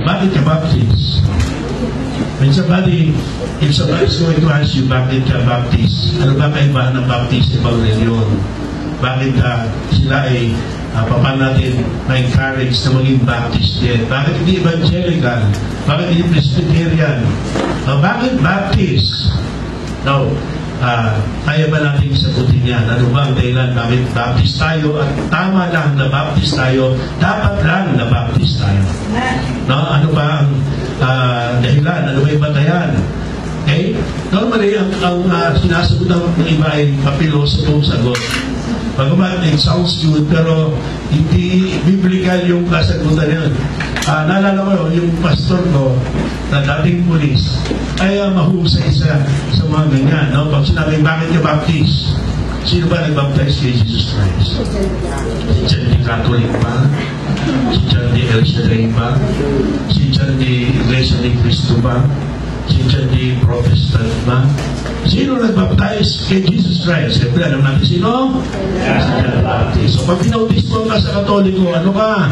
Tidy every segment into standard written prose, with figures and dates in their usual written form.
Bakit ka baptist? If somebody's going to ask you, bakit ka baptist? Ano ba kaibahan ng baptist ibang reliyon? Bakit sila ay paano natin na-encourage na maging baptist din? Bakit hindi evangelical? Bakit hindi presbyterian? Bakit baptist? Now, kaya ba natin sagutin yan? Ano ba ang dahilan? Bakit baptist tayo? At tama lang na baptist tayo. Dapat lang na baptist tayo. No? Ano ba ang dahilan? Ano ba yung batayan? Okay? Normally, ang sinasagot ng iba ay papilosopong sagot. Pagkaman, it sounds good, pero hindi biblical yung kasagutan yun. Naalala ko, yung pastor ko, na dating pulis, ay mahusay sa mga ganyan. No? Pag sinabi, bakit ka baptist? Sino ba nag-baptize kay Jesus Christ? Si John di Catholic ba? Si John di El Shaddai ba? Si John di Iglesia ni Cristo ba? Si John di Protestant ba? Sino nag-baptize kay Jesus Christ? Siyempre, alam natin sino? Si John Baptist. So, pag pinautismo ka sa Katoliko, ano ka?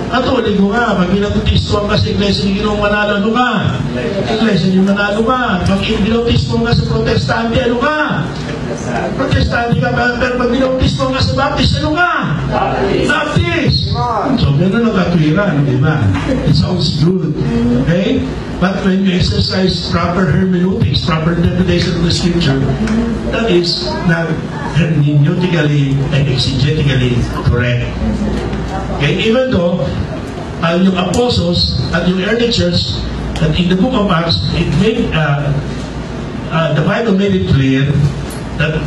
Katoliko ka. Pag pinautismo ka sa Iglesia ni Ginoong Manalo, ano ka? Iglesia ni Manalo ka. Pag pinautismo ka sa Protestante, ano ka? Protestante ka. Pero pag pinautismo ka sa Baptist, ano ka? Baptist! So, gano'n ang katwiran, di ba? It sounds good. Okay? But when you exercise proper hermeneutics, proper interpretation of the Scripture, that is not hermeneutically and exegetically correct. Okay? Even though yung apostles at yung early church, that in the book of Acts, the Bible made it clear that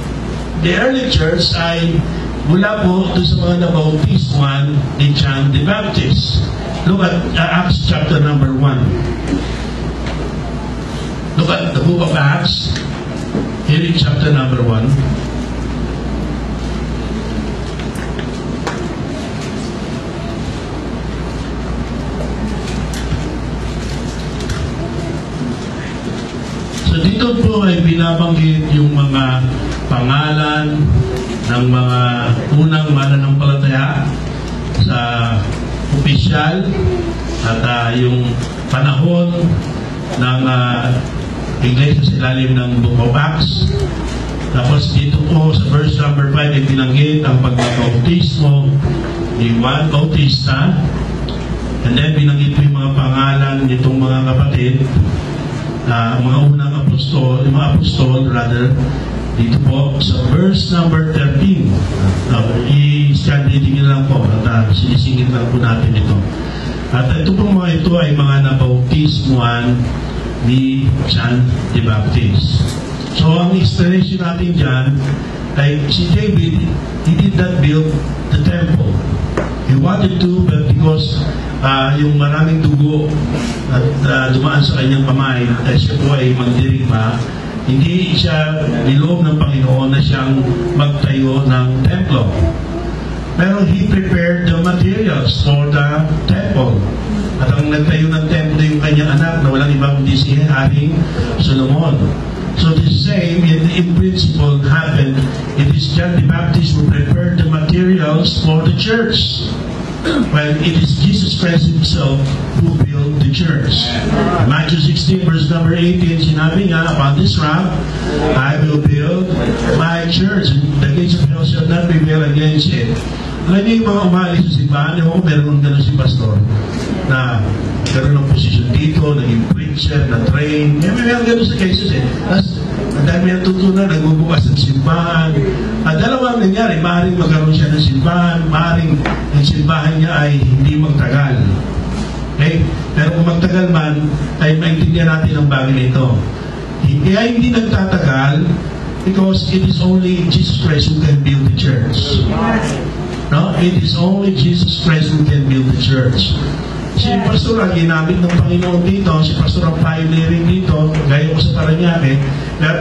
the early church ay mula po doon sa mga nabautismuhan ni John the Baptist. Look at Acts chapter number 1. Look at the book of Acts, here in chapter number 1. So dito po ay binabanggit yung mga pangalan ng mga unang mananampalataya sa opisyal at yung panahon ng Iglesia sa ilalim ng Book of Acts. Tapos dito po sa verse number 5 ay binanggit ang pagbabautismo ni Juan Bautista. And then binanggit po yung mga pangalan nitong mga kapatid, mga unang apostol, yung mga apostol rather, dito po sa verse number 13. I-stand reading lang po at sinisingit lang po natin ito. At ito po mga ito ay mga nabautismuhan ni John the Baptist. So ang explanation natin dyan ay si David, he did not build the temple. He wanted to, but because yung maraming dugo at dumaan sa kanyang kamay, siya po ay magdirigma, hindi siya niloob ng Panginoon na siyang magtayo ng templo. Pero he prepared the materials for the temple. At ang nagtayo ng templo yung kanyang anak na walang ibang kundi si Haring Solomon. So the same in principle happened. It is John the Baptist who prepared the materials for the church. Well, it is Jesus Christ Himself who built the church. Matthew 16 verse number 18, sinabi nga, upon this rock I will build my church. The gates of hell shall not prevail against it. Alam niyo yung mga umalis sa simbahan, yung meron ng gano'n si pastor na meron ng posisyon dito, naging preacher, na-train. Meron gano'n sa cases eh. Tapos, ang dami ang tutunan, nagbubukas ng simbahan. Dalawang nangyari, maaaring magkaroon siya ng simbahan, maaaring ang simbahan niya ay hindi magtagal. Okay? Pero kung magtagal man, ay maintindihan natin ang bagay nito. Kaya hindi nagtatagal because it is only Jesus Christ who can build the church. No? It is only Jesus Christ who can build the church. Si pastor ang ginamit ng Panginoon dito, si pastor ang pioneering dito, gaya ko sa Paranaque.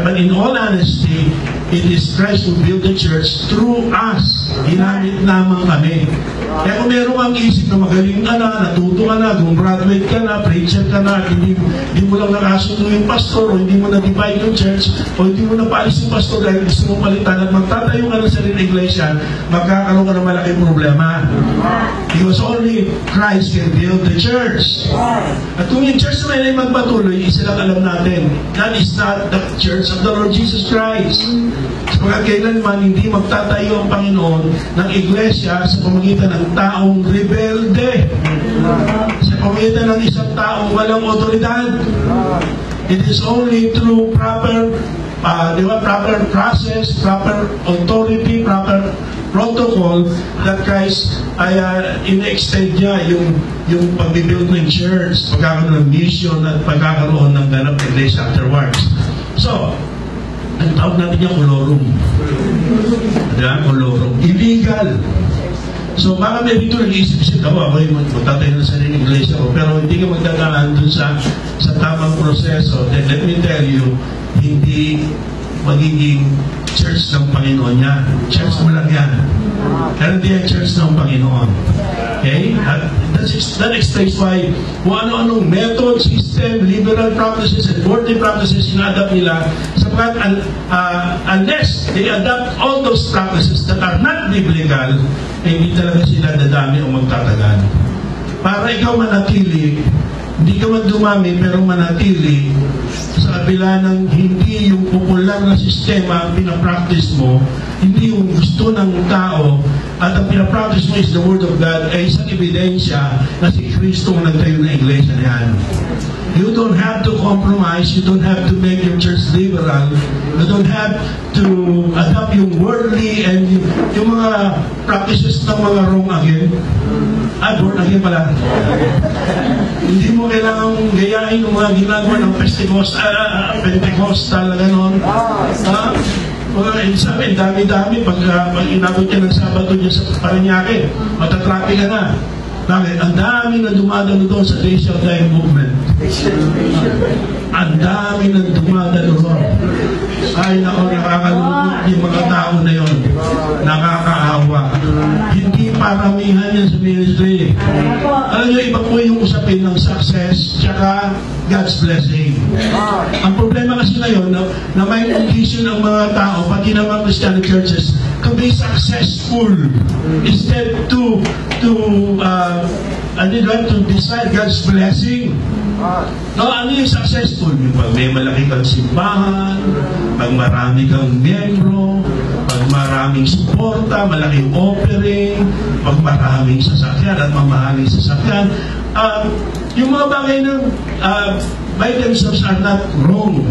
But in all honesty, it is Christ who built the church through us. Ginamit naman kami. Kaya kung meron kang isip na magaling ka na, natuto ka na, graduate ka na, preacher ka na, hindi mo lang nakasundo yung pastor, o hindi mo na-divide yung church, o hindi mo napaalis yung pastor dahil gusto mo palitan at magtatayo ka na sa rin iglesia, magkakaroon ka ng malaking problema. Because only Christ can build the church. At kung yung church naman ay magpatuloy, isa lang alam natin, that is not the church of the Lord Jesus Christ. Sapagkat kailanman hindi magtatayo ang Panginoon ng iglesia sa pamagitan ng taong rebelde, sa pamagitan ng isang taong walang otoridad. It is only through proper process, proper authority, proper protocol that Christ ay in-extend niya yung pag-build ng church, pagkakaroon ng mission at pagkakaroon ng ganap na iglesia afterwards. So, ang tawag natin yung kolorum. Diba? Kolorum. Illegal. So, baka may dito nag-iisip-isip ako ay magtatayo na sa rin iglesia ko, pero hindi ka magdadaan dun sa tamang proseso. Then let me tell you, hindi magiging church ng Panginoon yan. Church mo lang yan. Pero hindi ang church ng Panginoon. Okay? That explains why kung ano-anong method, system, liberal practices, and worldly practices ina-adapt nila sapagkat unless they adopt all those practices that are not biblical, hindi talaga sila dadami o magtatagal. Para ikaw manatili, hindi ka man dumami pero manatili sa kabila ng hindi yung popular na sistema ang pinapractice mo, hindi yung gusto ng tao, at ang pinapractice mo is the Word of God, ay isang ebidensya na si Kristo ang nagtayo na iglesia niyan. You don't have to compromise. You don't have to make your church liberal. You don't have to adopt yung worldly and yung mga practices ng mga wrong again. Born again pala. Hindi mo kailangang gayahin yung mga ginagawa ng Pentecostal, gano'n. Sabi, dami-dami. Pag inabot ka ng Sabado niya sa Parañaque, matatrapi ka na. Bakit? Ang dami na dumadalo doon sa Racial Time Movement. Ang dami na dumadalo doon. Ay, nakakalungkot yung mga tao na yon. Nakakaawa. Hindi paramihan yan sa ministry. Alam nyo, iba po yung usapin ng success tsaka God's blessing. Ang problema kasi ngayon, na may condition ng mga tao, pati ng mga Christian churches, to be successful instead to decide God's blessing. No, ano yung successful? Yung pag may malaki kang simbahan, pag marami kang membro, pag maraming suporta, malaking offering, pag maraming sasakyan at mamahaling sasakyan. Yung mga bagay na by themselves are not wrong.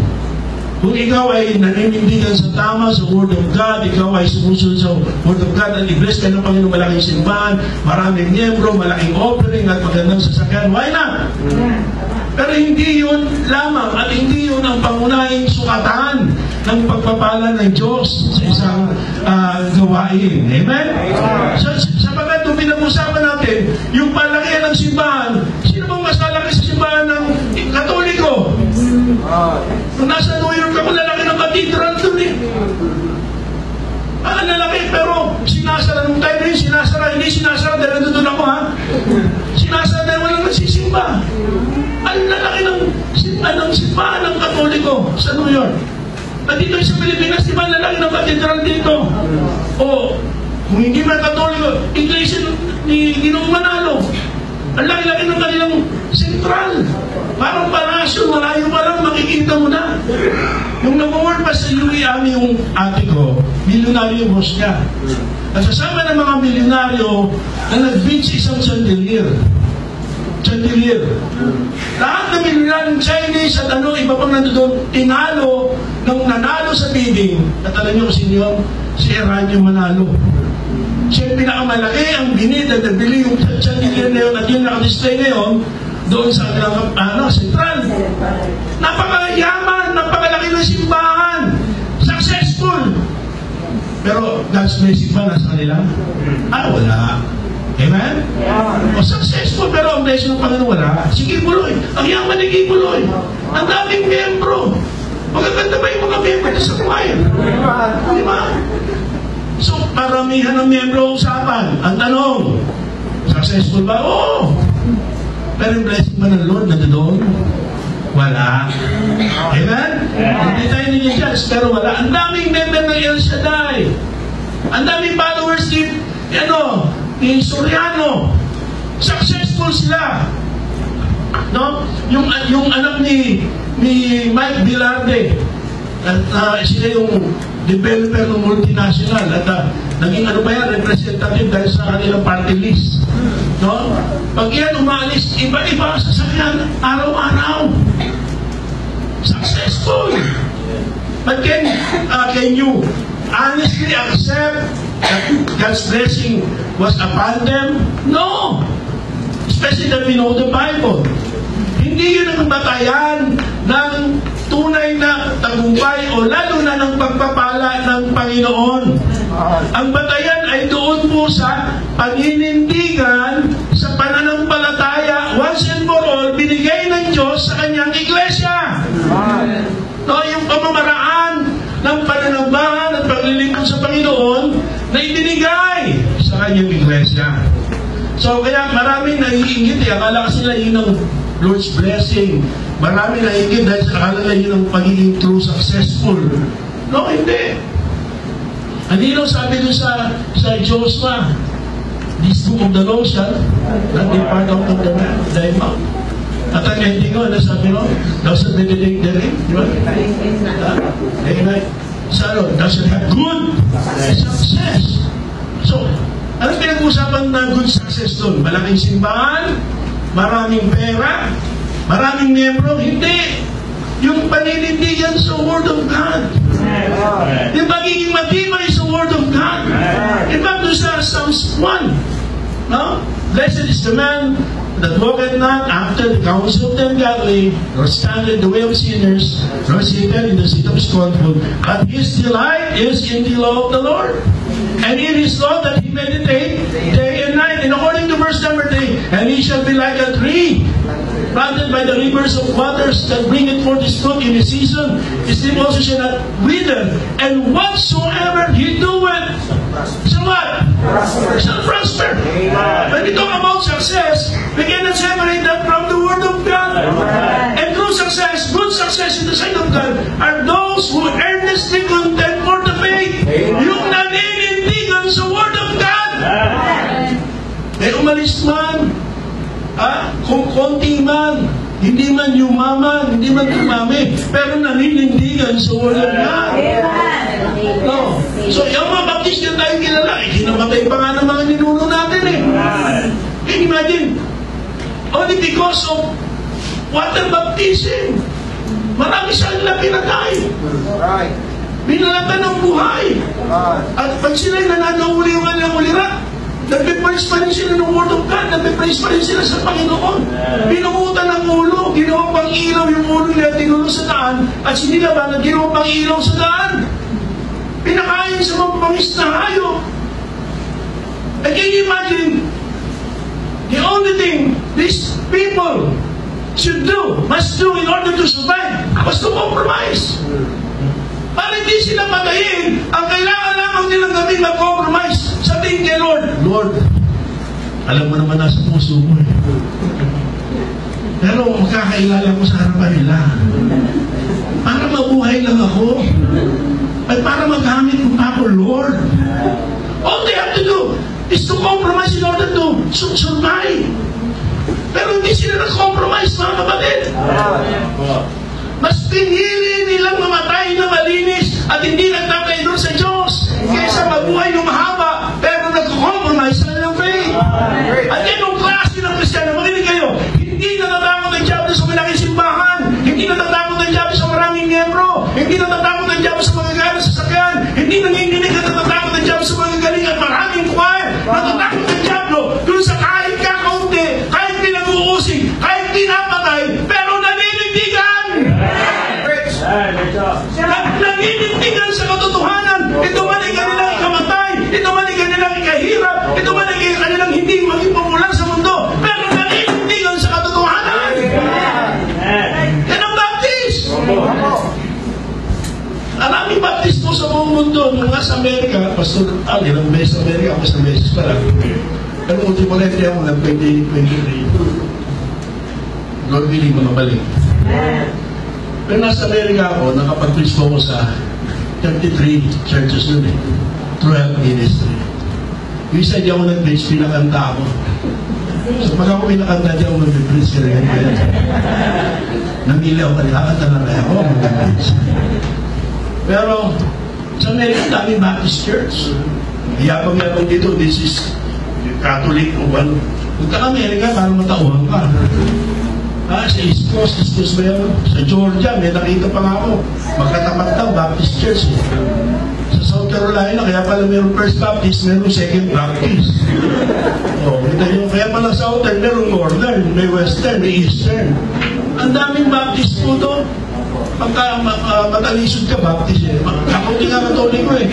Kung ikaw ay naninindigan sa tama, sa Word of God, ikaw ay sumusunod sa Word of God, at i-bless ka ng Panginoon, malaking simbahan, maraming miyembro, malaking offering, at magandang sasakyan, why not? Pero hindi yun lamang, at hindi yun ang pangunahing sukatan ng pagpapala ng Diyos sa isang gawain. Amen? So, sapagat kung pinag-usapan natin, yung palakihan ng simbahan, sino bang mas lalaki sa simbahan ng Katoliko? Kung nasa New York ako, lalaki ng cathedral doon eh. Lalaki, pero sinasara nung time na yun, hindi sinasara dahil nandun ako ha. Sinasara dahil walang nagsisimba. Ang lalaki ng simbahan ng Katoliko sa New York. At dito sa Pilipinas, di ba lalaki ng cathedral dito? O, kung hindi man Katoliko, iglesia ni Ginong Manalo. Ang laki-laki ng kanilang sentral. Parang palasyo, malayo pa lang, makikita mo na. Yung nag-work pa sa UAM yung ate ko, milyonaryo yung boss niya. At sasama ng mga milyonaryo na nag-bid sa isang chandelier. Lahat ng milyonaryong Chinese at iba pang nandoon, nanalo sa bidding. At alam niyo kung sino yun? Si Eranio Manalo. Siya yung pinakamalaki ang binid at nabili yung chandelier na yun at yung nakadisplay ngayon doon sa sentral. Napakayaman, napakalaki ng simbahan. Successful. Pero God's blessing ba nasa kanila? Wala. Amen? O successful pero ang blessing ng Panginoon wala. Si Kibuloy. Ang yaman ni Kibuloy. Ang daming membro. Magaganda ba yung mga membro sa choir? Di ba? So, paramihan ng membro usapan. Ang tanong, successful ba? Oo. Pero yung blessing ba ng Lord na doon? Wala. Amen? Hindi tayo nini-judge, pero wala. Ang daming member ng El Shaddai. Ang daming followers ni Soriano. Successful sila. No? Yung anak ni Mike Velarde, at sila yung developer ng multinational at naging representative dahil sa kanilang party list. No? Pag yan umalis, iba-iba sa sasakyan araw-araw. Successful. But can you honestly accept that God's blessing was upon them? No. Especially that we know the Bible. Hindi yun ang batayan ng tunay na tagumpay o lalo na ng pagpapala ng Panginoon. Ang batayan ay doon po sa paninindigan sa pananampalataya once and for all binigay ng Diyos sa kanyang iglesia. No, yung pamamaraan ng pananambahan at paglilingkod sa Panginoon na ibinigay sa kanyang iglesia. So kaya maraming naiingit akala kasi nila yun ang Lord's blessing. Marami naiingit dahil akala nila yun ang pagiging true successful. No, hindi. Ano sabi doon sa Joshua? This book of the law shall not depart out of thy mouth. At ang ending ko, ano sabi mo? Thou shalt meditate therein. Di ba? Amen. So, thou shalt have good success. So, anong pinag-usapan na good success doon? Malaking simbahan? Maraming pera? Maraming membro? Hindi. Yung paninindigan sa Word of God. Yung pagiging matibay sa Word of God. In fact, doon sa Psalms 1, no? Blessed is the man that walketh not after the counsel of the ungodly, nor standeth the way of sinners, nor sitteth in the seat of scornful, but his delight is in the law of the Lord. And in his law that he meditate day and night. And according to verse number 3, and he shall be like a tree planted by the rivers of waters that bringeth forth his fruit in his season. His leaf also shall not wither, and whatsoever he doeth shall what? Shall prosper. When we talk about success, we cannot separate that from the Word of God. And true success, good success in the sight of God, are those who earnestly contend for the faith. Yung naninindigan sa Word of God. Eh umalis man, kung konti man, hindi man yumaman, hindi man tumami, pero naninindigan sa Word of God. No. So, yung mga baptist na tayo kilala, kinamatay pa nga ng mga ninuno natin eh. Can you imagine? Only because of water baptism. Marami sa kanila pinatay. Binalatan ng buhay. At pag sila'y nananauli yung kanilang ulirat, nagpe-praise pa rin sila ng Word of God, nagpe-praise pa rin sila sa Panginoon. Binukutan ng ulo, ginawa pang ilaw yung ulo nila, tinulong sa daan, at sinilaban at ginawa pang ilaw sa daan. Pinakain sa mga pangis na hayop. And can you imagine, the only thing these people must do in order to survive was to compromise. Para hindi sila patayin, ang kailangan lamang nilang gawin mag-compromise. Sabihin kay Lord, Lord, alam mo naman nasa puso mo eh. Pero magkakailala ko sa harapan nila. Para mabuhay lang ako. At para magamit mo ako, Lord. All they have to do is to compromise in order to survive. Pero hindi sila nag-compromise, mga kapatid. Mas pinili nilang mamatay na malinis at hindi nagtatay doon sa Diyos kaysa mabuhay ng mahaba pero nag-compromise sa kanilang faith. At ganong klase ng Kristiyano, makinig kayo, hindi natatakot ang diablo sa malaking simbahan, hindi natatakot ang diablo sa maraming miyembro, hindi natatakot ang diablo sa magagaling sa sakyan, hindi nanginginig at natatakot ang diablo sa magagaling at maraming choir. Natatakot ang diablo doon sa kahit kakaunti, kahit pinag-uusig, kahit pinapatay, pero naninindigan. Naninindigan sa katotohanan. Ito man ay kanilang ikamatay, ito man ay kanilang ikahirap, ito man ay kanilang hindi maging popular sa mundo, pero naninindigan sa katotohanan. Yan ang Baptist. Maraming Baptist po sa buong mundo. Nung nasa Amerika, Pastor Ali, ilang beses sa Amerika, ako sa beses pa lang. Pero ultimo na ako ng 2023. Lord willing, makabalik. Pero nasa Amerika ako, nakapag-preach po ako sa 33 churches nun eh. Throughout ministry. Yung isa di ako nag-preach, pinakanta ako. So pag ako pinakanta dyan, mag-preach ka rin. Namili ako, kakanta na rin ako, mag-preach. Pero, sa Amerika, daming Baptist Church. Yabang-yabang dito, this is Catholic o ano. Punta ka Amerika, parang matauhan ka. Sa East Coast ba yan? Sa Georgia, may nakita pa nga ako. Magkatapat daw, Baptist Church. Sa South Carolina, kaya pala mayroong First Baptist, mayroong Second Baptist. Kita nyo, kaya pala Southern, mayroong Northern, may Western, may Eastern. Ang daming Baptist po doon. Pagka matalisod ka, Baptist eh. Ako hindi nga Katoliko eh.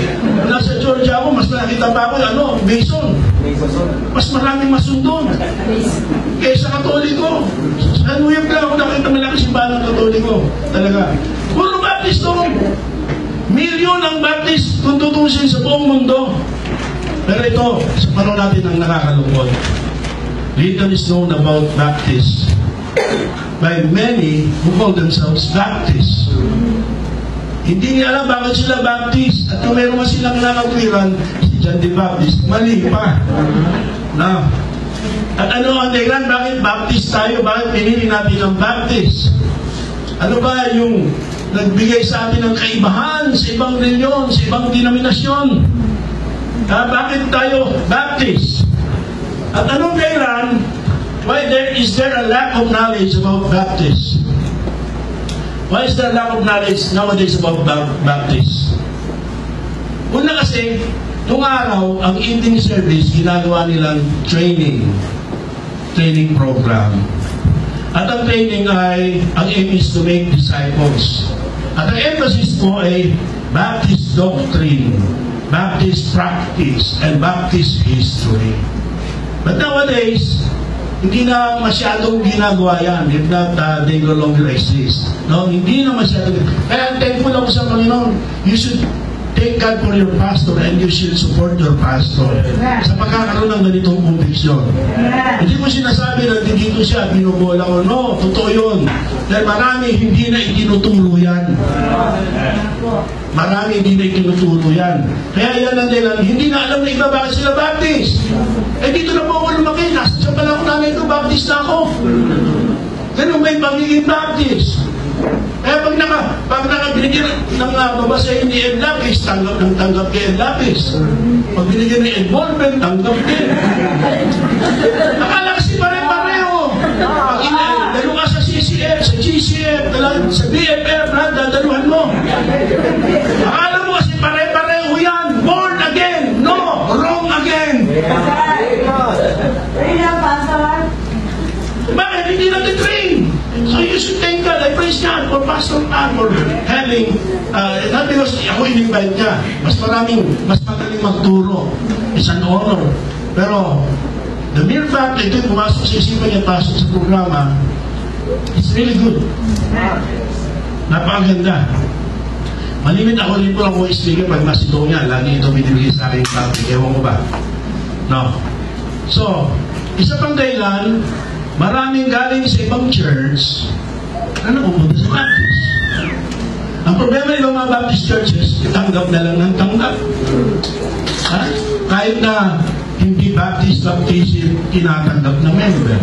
Nasa Georgia ako, mas nakita pa ako, Mason. Mas maraming Mason doon. Kaysa Katoliko. Sa New York lang ako nakita malaki simbahan ng Katoliko. Talaga. Puro Baptist doon. Milyon ang Baptist kung tutusin sa buong mundo. Pero ito, sa panahon natin ang nakakalungkot. Little is known about Baptists by many who call themselves Baptists. Hindi niya alam bakit sila Baptist. At kung meron man silang nakakwiran, si John the Baptist, mali pa. Na. At ano ang dahilan? Bakit Baptist tayo? Bakit pinili natin ang Baptist? Ano ba yung nagbigay sa atin ng kaibahan sa ibang reliyon, sa ibang denominasyon? Bakit tayo Baptist? At anong dahilan? Why is there a lack of knowledge about Baptists? Why is there a lack of knowledge nowadays about Baptists? Una kasi, nung araw, ang evening service, ginagawa nilang training program. At ang training ay, ang aim is to make disciples. At ang emphasis po ay Baptist doctrine, Baptist practice, and Baptist history. But nowadays, hindi na masyadong ginagawa yan. If not, they no longer exist. No? Hindi na masyadong. Kaya thankful ako sa Panginoon. You should thank God for your pastor and you should support your pastor sa pagkakaroon ng ganitong conviction. Hindi mo sinasabi na dito siya, binubola ko. No, totoo yun. Dahil marami hindi na itinuturo yan. Marami hindi na itinuturo yan. Kaya yan ang dahilan. Hindi na alam na iba bakit sila Baptist. Dito na po ako lumaki. Nasa pala ako nanay ko, Baptist na ako. Ganun may pagiging Baptist. Kaya pag nakabinigyan ng babasahin ni Ed Lapis, tanggap kay Ed Lapis. Pag binigyan ni Ed Bonben, tanggap din. Akala kasi pare-pareho. Pag dalo ka sa CCF, sa GCF, sa BFF, dadaluhan mo. Akala mo kasi pare-pareho yan. Born again. No, wrong again. Bakit? Hindi natin train. So you should thank God. I praise God for Pastor Ann for having, not because ako in-invite niya. Mas magaling magturo. It's an honor. Pero, the mere fact na ito'y pumasok sa isipan niya, pasok sa programa, it's really good. Napakaganda. Malimit ako rin po ako speaker pag Macedonia. Lagi ito binibigay sa aking topic. Ewan ko ba? No. So, isa pang dahilan, maraming galing sa ibang church na napupunta sa Baptist. Ang problema ng mga Baptist churches, tanggap na lang ng tanggap. Kahit na hindi baptism, tinatanggap na member.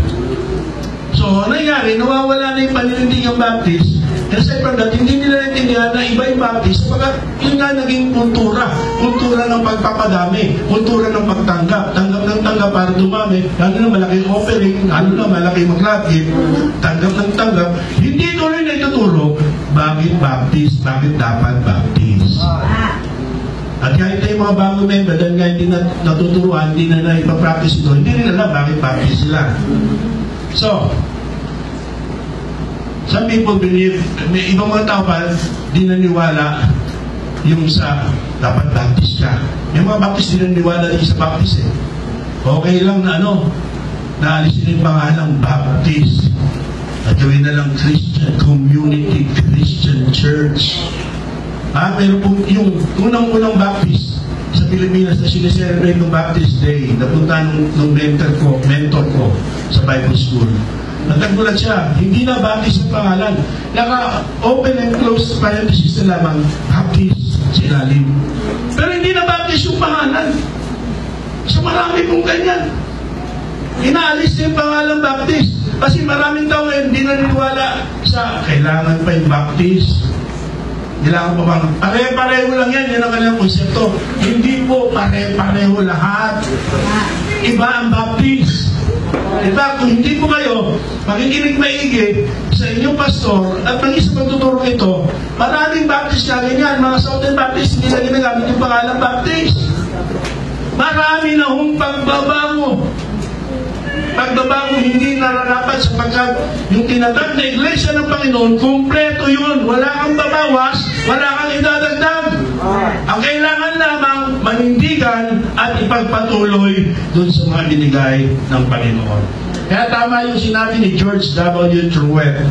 So, nangyari, nawawala na yung paninindigang Baptist. Aside from that, hindi nila naintindihan na iba yung Baptist. Pagkat yun nga naging kultura. Kultura ng pagpapadami. Kultura ng pagtanggap. Tanggap ng tanggap para dumami. Lalo na malaking offering. Lalo na malaking mag-gift. Tanggap ng tanggap. Hindi tuloy na ituturo. Bakit Baptist? Bakit dapat Baptist? At kahit tayo mga bagong member, dahil nga hindi natuturuan, hindi na ipapractice ito, hindi rin alam bakit Baptist sila. So, some people believe, may ibang mga tao pa, di naniwala yung sa dapat Baptist ka. May mga Baptist di naniwala din sa Baptist eh. Okay lang na naalisin yung pangalang Baptist. At gawin na lang Christian Community, Christian Church. Meron po yung unang-unang Baptist sa Pilipinas na sineselebrate ng Baptist Day. Napunta nung mentor ko sa Bible School. Nagtagulat siya, hindi na Baptist ang pangalan. Naka-open and close parenthesis na lamang, Baptist sa ilalim. Pero hindi na Baptist yung pangalan. So marami pong ganyan. Inaalis na yung pangalang Baptist. Kasi maraming tao ngayon hindi naniniwala sa kailangan pa yung Baptist. Kailangan pa bang pare-pareho lang yan. Yan ang kanilang konsepto. Hindi po pare-pareho lahat. Iba ang Baptist. Diba, kung hindi po kayo makikinig maigi sa inyong pastor at maging sa pagtuturo ito, maraming Baptist na ganyan. Mga Southern Baptist, hindi na ginagamit yung pangalang Baptist. Marami na hong pagbabago. Pagbabago hindi nararapat sapagkat yung tinatag na iglesia ng Panginoon, kumpleto yun. Wala kang babawas, wala kang idadagdag. Ang kailangan lamang manindigan at ipagpatuloy dun sa mga binigay ng Panginoon. Kaya tama yung sinabi ni George W. Truett,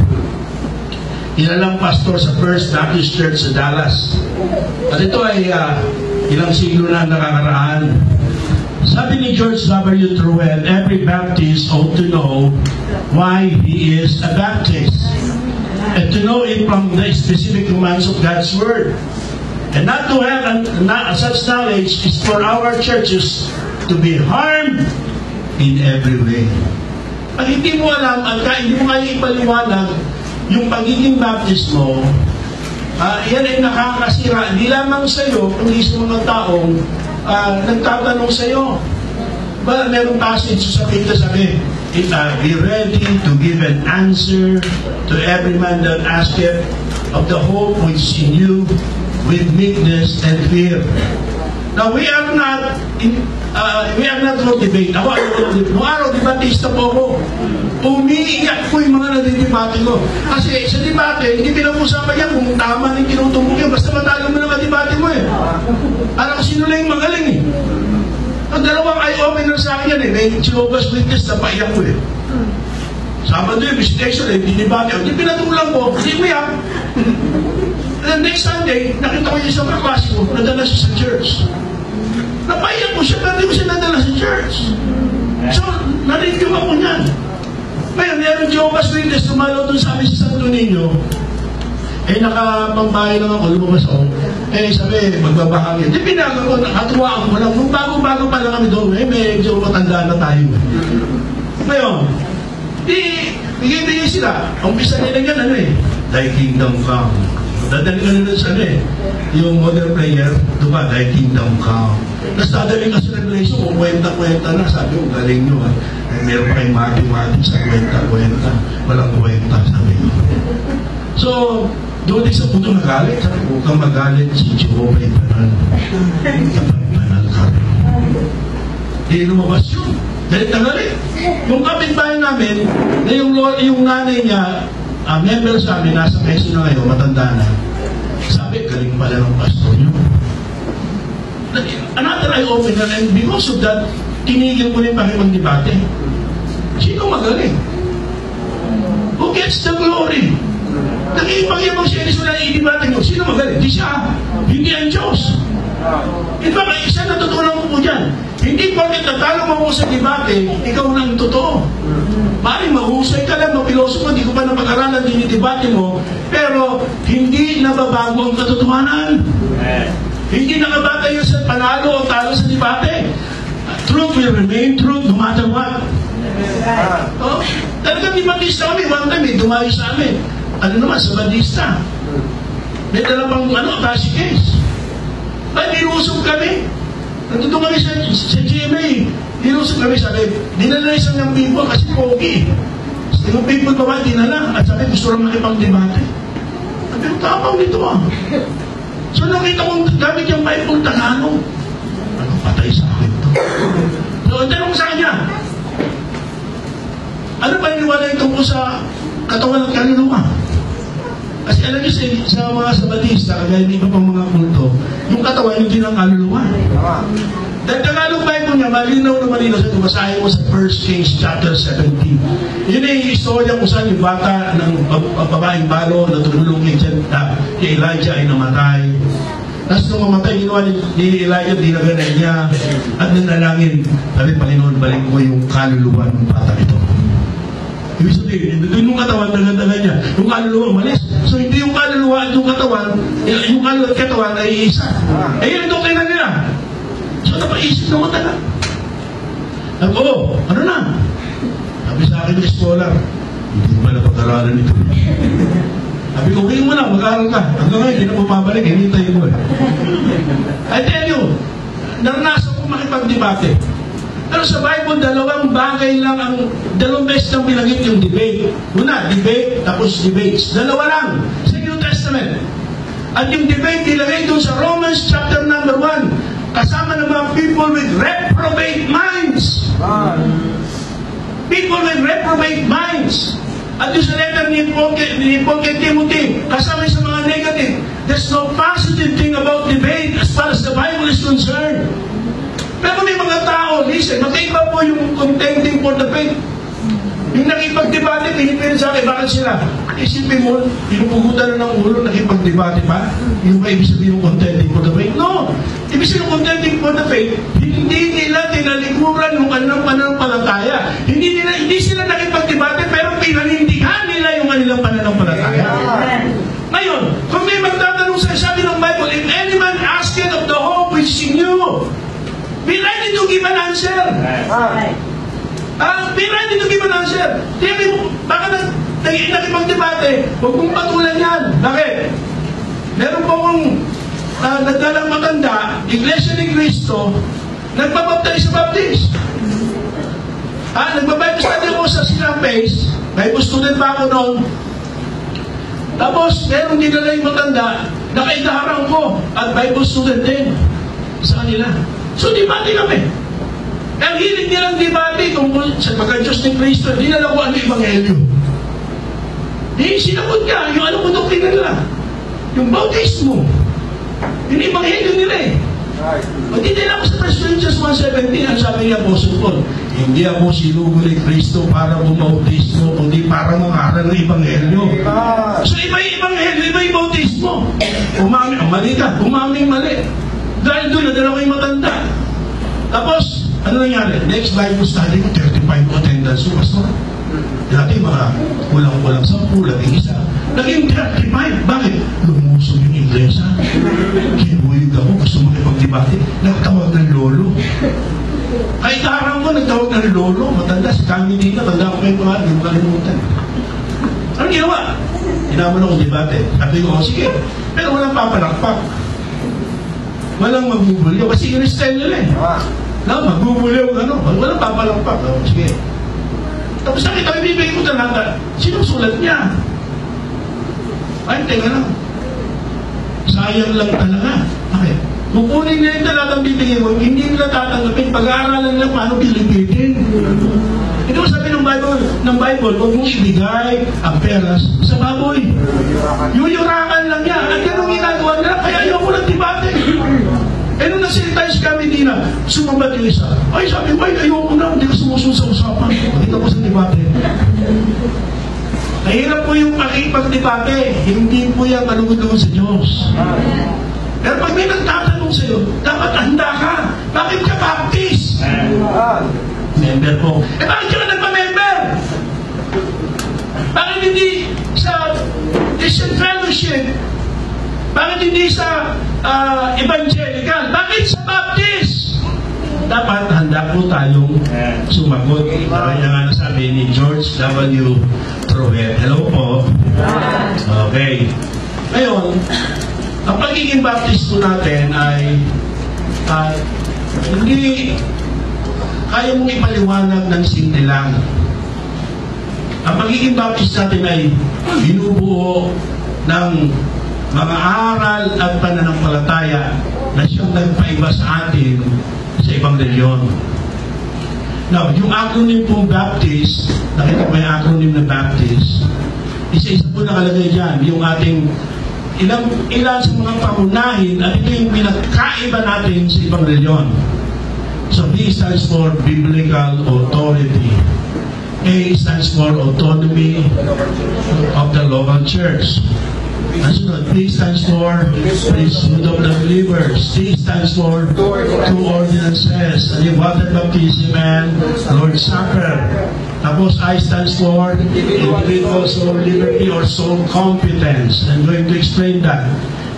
ilalang pastor sa First Baptist Church sa Dallas. At ito ay ilang siglo na nakakaraan. Sabi ni George W. Truett, every Baptist ought to know why he is a Baptist, and to know it from the specific commands of God's Word. And not to have such knowledge is for our churches to be harmed in every way. Pag hindi mo alam at hindi mo kaya ipaliwanag yung pagiging Baptist mo, yan ay nakakasira, hindi lamang sa iyo, kundi sa mga taong nagtatanong sa iyo. Well, merong passage sa Peter sabi, be ready to give an answer to every man that asketh of the hope which is in you with meekness and fear. Now, we are not for debate. Ako, noong araw, debatista po ako. Umiiyak ko yung mga nadidebate ko. Kasi sa debate, hindi pinag-usapan yan kung tama ng tinutumbok yan. Basta matalo mo na kadebate mo eh. Parang sino lang yung magaling eh. Ang dalawang eye-opener sa akin yan eh. May Jehovah's Witness na paiyak ko eh. Sabado yung visitation eh, dinibate. Hindi pinatulang ko, hindi umiyak. And next Sunday, nakita ko yung isang kaklase ko, nadala siya sa church. Napaiyak ko siya, pero hindi ko siya nadala sa church. So, narinig ako niyan. Ngayon, meron Jehovah's Witness, tumalo doon sa amin sa Santo Niño. Eh, nakapambahay lang ako, lumabas ako. Eh, sabi, magbabahagi. Di pinaga ko, nakatuwaan ko lang. Nung bago-bago pa lang kami doon, eh, medyo matanda na tayo. Ngayon, bigay-bigay sila. Umpisa nila yan, ano eh, Thy Kingdom Come. Dadali ka nila sa yung modern prayer, diba, Thy Kingdom Come. Tapos dadali ka sa Revelation, kung kwenta-kwenta na, sabi ko, galing nyo, eh, meron pa kayong mati-mati sa kwenta-kwenta. Walang kwenta, sabi ko. So, doon din sa puto nagalit, sabi ko, huwag kang magalit, si Jehovah ay banal. Kapag banal ka rin. Hindi lumabas yun. Galit na galit. Yung kapitbahay namin, na yung nanay niya, member sa amin, nasa Quezon na ngayon, matanda na. Sabi, galing pala ng pastor niyo. Another eye-opener, and because of that, tinigil ko rin pakipag-debate. Sino magaling? Who gets the glory? Nag-iipag-ibang siya, na i-debate mo. Sino magaling? Di siya. Hindi ang Diyos. In fact, isa natutunan ko po dyan. Hindi porket natalo mo sa debate, ikaw nang totoo. Maring mahusay ka lang, mapiloso mo, hindi ko pa napag-aralan, dinidebate mo, pero hindi nababago ang katotohanan. Hindi nakabata yun sa panalo o talo sa debate. Truth will remain truth no matter what. Talagang debatista kami, one time dumayo sa amin. Ano naman, sa badista. May dalawang tashi case. Ay, nilusog kami. Nandito kami sa GMA. Nilusog kami, sabi, dinala isang ng people kasi pogi. Yung people pa ba, dinala. At sabi, gusto lang makipag-debate. Sabi, ang tapang nito ah. So nakita kong gamit yung Bible Tagalog. Ano, patay sa akin to. So, tanong sa kanya, ano pa niniwala ito po sa katawan at kaluluwa? Kasi alam niyo sa mga Sabatista, kagaya ng iba pang mga kulto, yung katawan yung din ang kaluluwa. Dahil Tagalog Bible niya, malinaw na malinaw sa tumasahin mo sa 1 Kings chapter 17. Yun ay yung istorya kung saan yung bata ng babaeng balo na tumulong kay Elijah ay namatay. Tapos nung mamatay, ginawa ni Elijah, dinaganan niya at nanalangin, sabi, Panginoon, balik mo yung kaluluwa ng bata ito. Ibig sabihin, doon yung katawan, dagan-dagan niya. Yung kaluluwa, umalis. So, hindi yung kaluluwa at yung katawan, yung kaluluwa at katawan ay isa. Eh, yun doon nila. So, napaisip na matagal. Ano na? Sabi sa akin ng scholar, hindi pa na pag-aralan ito. Sabi ko, uwi mo na, mag-aaral ka. Hanggang ngayon, hindi na pumabalik, hinintay mo eh. I tell you, naranasan ko makipag-debate. Pero sa Bible, dalawang beses lang binanggit yung debate. Una, debate, tapos debates. Dalawa lang, sa New Testament. At yung debate, nilagay doon sa Romans chapter number 1, kasama ng mga people with reprobate minds. People with reprobate minds. At yung sa letter ni Paul kay Timothy, kasama sa mga negative. There's no positive thing about debate as far as the Bible is concerned. Pero may mga tao, listen, magkaiba po yung contending for the faith. Yung nakipag-debate, pinipin sa akin, bakit sila? Isipin mo, pinupugutan na ng ulo, nakipag-debate pa? Yung ba ibig sabihin yung contending for the faith? No! Ibig sabihin yung contending for the faith, hindi nila tinalikuran yung kanilang pananampalataya. Hindi sila nakipag-debate, pero pinanindihan nila yung kanilang pananampalataya. Ngayon, kung may magtatanong sa sabi ng Bible, if any man asketh of the hope which is in you, be ready to give an answer. Be ready to give an answer. Tiyabi mo, baka nakipag-debate, huwag mong patulan yan. Bakit? Meron po akong nagdalang maganda, Iglesia ni Cristo, nagbabaptize sa Baptist. Nagbabaptize natin ako sa Silang Base, Bible student pa ako noon. Tapos, meron din na yung maganda, nakaidaharang ko, at Bible student din sa kanila. So, debate kami. Ang hilig nilang debate kung sa pagka-Diyos ni Cristo, di na lang ko ano yung Ebanghelyo. Sinagot ka, yung ano kung doktrina nila. Yung bautismo. Yung Ebanghelyo nila eh. Magtitay lang ako sa 1 Corinthians 1:17, ang sabi niya, Apostle Paul, hindi ako sinugo ni Cristo para bumautismo, kundi para mangaral ng Ebanghelyo. So, iba yung Ebanghelyo, iba yung bautismo. Mali ka, umaming mali. Dahil doon, nadala ko yung matanda. Tapos, ano nangyari? Next Bible study ko, 35 attendance. So, pastor, dati mga kulang-kulang 10, labing isa. Naging 35. Bakit? Lumusog yung iglesia. Kinuyog ako, gusto makipag-debate. Nagtawag ng lolo. Kahit harang ko, nagtawag ng lolo. Matanda, si kami dito. Tanda ko kayo mga, hindi mo kalimutan. Anong ginawa? Hinaman ako debate. Sabi ko, sige. Pero walang papalakpak. Walang magbubulyo. Kasi Christian nila eh. Magbubulyo, walang papalampak. Sige. Tapos nakita ko, ibibigay ko talata. Sinong sulat niya? Ay, teka lang. Sayang lang talaga. Okay. Kukunin nila yung talatang bibigay mo, hindi nila tatanggapin. Pag-aaralan nila paano pilipitin. Ito sabi ng Bible, huwag mong ibigay ang peras sa baboy. Yuyurakan lang yan. At ganun ginagawa nila, kaya ayaw ko ng debate. Nung nasilita si Kamidina, sumabad yung isa. Ay, sabi ko, ayoko na, hindi ka sumusunod sa usapan. Pakita ko sa debate. Mahirap po yung pakipag-debate. Hindi po yan malugod-lugod sa Diyos. Pero pag may nagtatanong sa'yo, dapat handa ka. Bakit ka Baptist? Member po. Bakit ka na nagpa-member? Bakit hindi sa Christian Fellowship? Bakit hindi sa Evangelical? Bakit sa Baptist? Dapat handa po tayong sumagot. Kaya nga nasabi ni George W. Truett. Hello po. Okay. Ngayon, ang pagiging Baptist po natin ay hindi kaya mong ipaliwanag ng simple lang. Ang pagiging Baptist natin ay binubuo ng mga aral at pananampalataya na siyang nagpaiba sa atin sa ibang reliyon. Now, yung acronym pong Baptist, nakita ko yung acronym na Baptist, isa-isa po nakalagay dyan, yung ating ilan sa mga pangunahin at ito yung pinagkaiba natin sa ibang reliyon. So, B stands for Biblical Authority. A stands for Autonomy of the Local Church. B stands for Priesthood of the Believers. C stands for Two Ordinances, the Water Baptism and Lord's Supper. Tapos I stands for Individual Soul Liberty or Soul Competence. I'm going to explain that.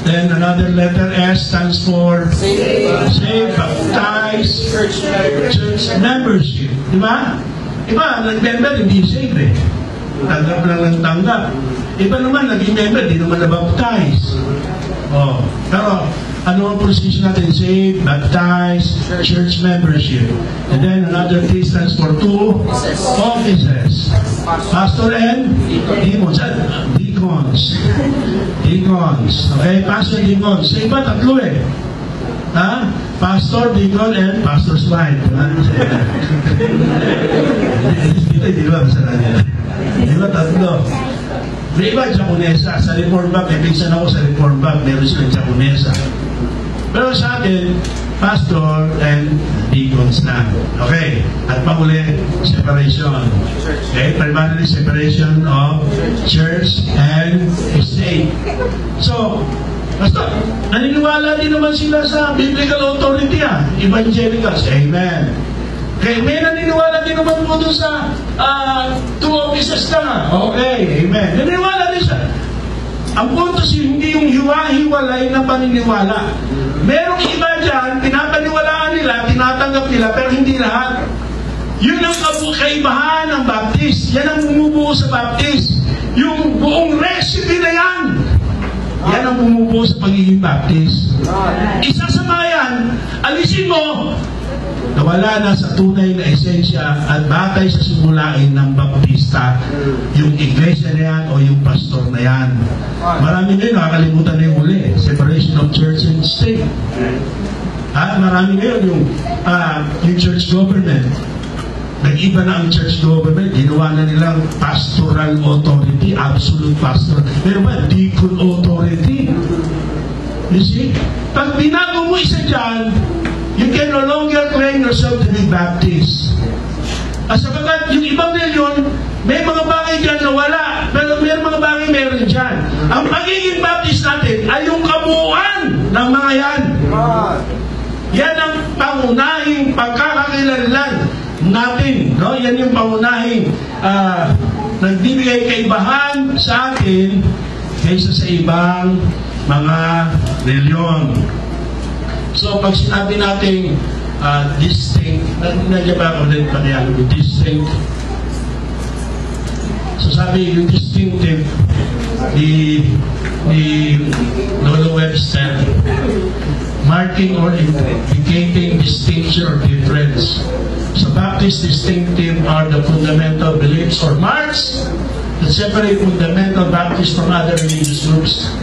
Then another letter S stands for Save, Baptize, Church Membership. Di ba? Iba, nag-member, hindi saved eh. Tanggap lang ng tanggap. Iba naman, naging member, di naman na-baptize. Oh, pero ano ang position natin? Saved, baptized, church membership. And then another T stands for two offices. Pastor and deacons. Deacons. Okay, pastor and deacons. Sa iba, tatlo eh. Ha? Pastor, deacon, and pastor's wife. Dito, di ba? Di ba, tatlo? May iba, Japonesa. Sa Reform Bap, may pinsan ako sa Reform Bap, meron silang Japonesa. Pero sa atin, pastor and deacons na. Okay. At panguli, separation. Okay. Primarily separation of church and state. So, basta, naniniwala din naman sila sa biblical authority evangelicals. Amen. Okay, may naniniwala din naman po doon sa two offices na. Okay, amen. Naniniwala din siya. Ang punto hindi yung hiwa-hiwalay na paniniwala. Merong iba dyan, pinapaniwalaan nila, tinatanggap nila, pero hindi lahat. Yun ang kaibahan ng Baptist. Yan ang bumubuo sa Baptist. Yung buong recipe na yan. Yan ang bumubuo sa pagiging Baptist. Isa sa mga yan, alisin mo, nawala na sa tunay na esensya at batay sa simulain ng Baptista, yung iglesia na yan o yung pastor na yan. Marami ngayon nakakalimutan na yung huli, separation of church and state. Marami ngayon yung church government. Nag-iba na ang church government, ginawa na nilang pastoral authority, absolute pastor. Pero ba, deacon authority? You see? Pag binago mo isa dyan, you can no longer claim yourself to be Baptist. Sapagkat yung ibang reliyon, may mga bagay dyan na wala, pero may mga bagay meron dyan. Ang pagiging Baptist natin ay yung kabuuan ng mga yan. Yan ang pangunahing pagkakakilanlan natin. No? Yan yung pangunahing nagbibigay kaibahan sa atin kaysa sa ibang mga reliyon. So, pag sinabi natin distinct, nandiyan ba ako din panayalo, distinct. So, sabi yung distinctive, ni Lolo Webster, marking or indicating distinction or difference. So, Baptist distinctive are the fundamental beliefs or marks that separate fundamental Baptists from other religious groups.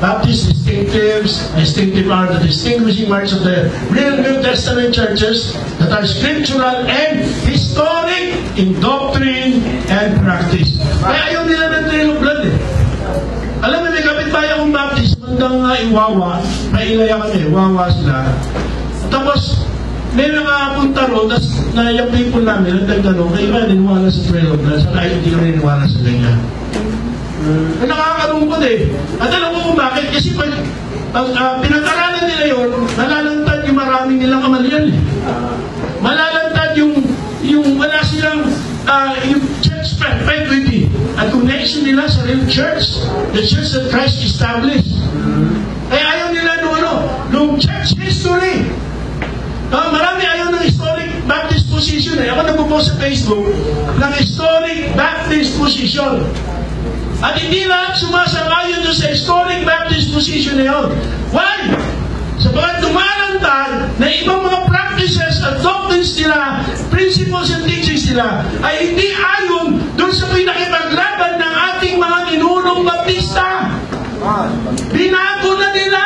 Baptist distinctive are the distinguishing marks of the real New Testament churches that are scriptural and historic in doctrine and practice. Kaya ayaw nila ng trail of blood eh. Alam mo, may kapitbahay akong Baptist, bandang Iwawa, pailaya kami, Iwawa sila. Tapos, may nakapunta ron, tapos na yung people namin, nagtanong, kayo ba niniwala sa trail of blood? Saka hindi ko niniwala sa ganyan. Nakakalungkot eh. At alam ko kung bakit. Kasi pag pinag-aralan nila yun, malalantad yung maraming nilang kamalian eh. Malalantad yung wala silang yung church perpetuity at connection nila sa real church, the church that Christ established. Kaya ayaw nila nung church history. Marami ayaw ng historic Baptist position eh. Ako nagpo-post sa Facebook ng historic Baptist position. At hindi lahat sumasakayon doon sa historic Baptist position na yun. Why? Sapagat tumalantad na ibang mga practices at doctrines nila, principles and teachings nila, ay hindi ayon doon sa pinakipaglaban ng ating mga ninunong Baptista. Binago na nila.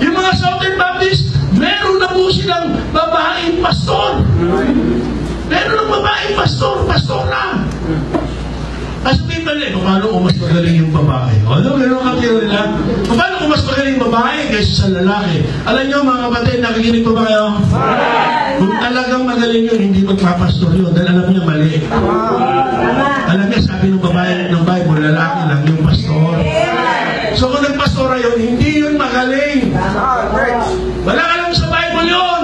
Yung mga Southern Baptist, meron na po silang babaeng pastor. Meron ng babaeng pastor, pastora. Kasi people eh, paano kung mas magaling yung babae? Ano, meron kang tiro nila? Paano kung mas magaling yung babae kaysa sa lalaki? Alam nyo mga kapatid, nakikinig pa ba kayo? Kung talagang magaling yun, hindi magpapastor yun. Dahil alam niya, mali. Alam niya, sabi ng babae ng Bible, lalaki lang yung pastor. So kung nagpastora yun, hindi yun magaling. Wala ka lang sa Bible yun.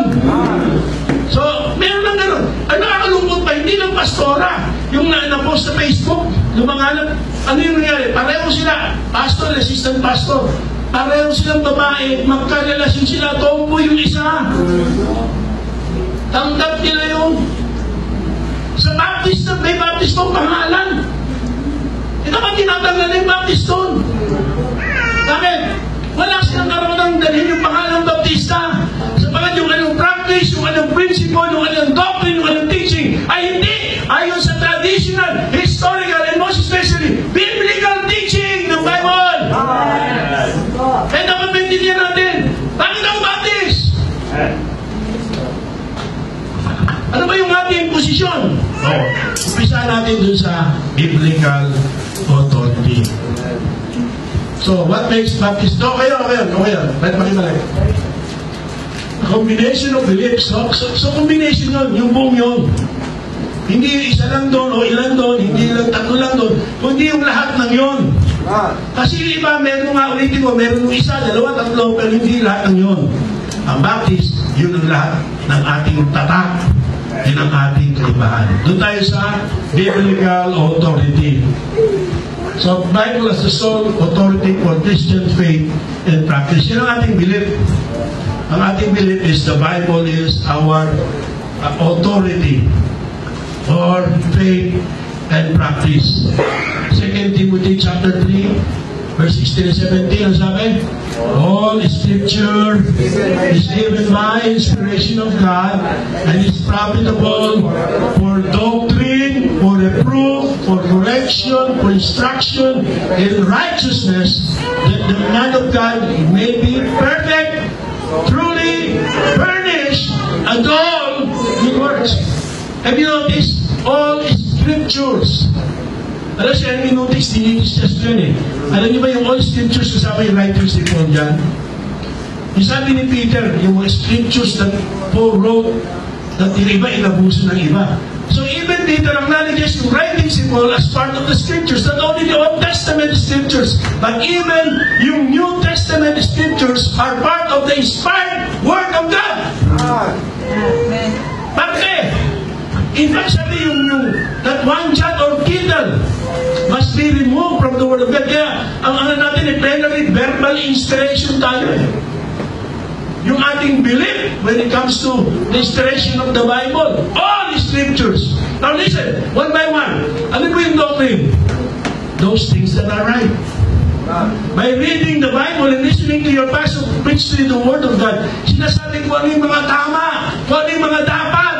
So, meron lang gano'n. Ang nakakalungkot pa, hindi lang pastora. Yung na-post sa Facebook, lumanganap, ano yung nangyari? Pareho sila, pastor, assistant pastor. Pareho silang babae, magkarelasyon sila, tomboy yung isa. Tanggap nila yung Sa Baptist na may Baptist pong pangalan. Ito ba tinatanggal na yung Baptist doon? Bakit? Wala silang karapatang dalhin yung pangalan ng Baptista. Sapagat yung kanilang practice, yung kanilang principle, yung kanilang doctrine, yung kanilang teaching, ay hindi ayon sa traditional, historical, and most especially, biblical teaching ng Bible. Kaya dapat maintindihan natin, bakit ako Baptist? Ano ba yung ating posisyon? Umpisa natin dun sa biblical authority. So, what makes Baptist? Okay. Ba't makibalik? A combination of beliefs. So combination yun, yung buong yun. Hindi isa lang doon o ilan doon, hindi lang tatlo lang doon, kundi yung lahat ng yun. Kasi yung iba, meron nga ulitin ko, meron yung isa, dalawa, tatlo, pero hindi lahat ng yun. Ang Baptist, yun ang lahat ng ating tatak. Yun ang ating kaibahan. Doon tayo sa biblical authority. So, Bible as the sole authority for Christian faith and practice. Yun ang ating belief. Ang ating belief is the Bible is our authority for faith and practice. 2 Timothy chapter 3, verse 16 and 17, ang sabi, all Scripture is given by inspiration of God and is profitable for doctrine, for reproof, for correction, for instruction in righteousness, that the man of God may be perfect, truly furnished, and all good works. Have you noticed? All Scriptures. Alam siya, yung notice, dinitis yun eh. Alam niyo ba yung all Scriptures kasama yung writers ni Paul dyan? Yung sabi ni Peter, yung mga Scriptures that Paul wrote, that yung iba inabuso ng iba. So even Peter acknowledges yung writings ni Paul as part of the Scriptures, not only the Old Testament Scriptures, but even yung New Testament Scriptures are part of the inspired Word of God. Bakit? In fact, sabi yung that one jot or tittle must be removed from the Word of God. Kaya, ang ano natin, plenary verbal inspiration tayo. Yung ating belief when it comes to the inspiration of the Bible. All the Scriptures. Now listen, one by one. Ano po yung doctrine? Those things that are right. By reading the Bible and listening to your pastor preach to the Word of God, sinasabi ko ano yung mga tama, kung ano yung mga dapat.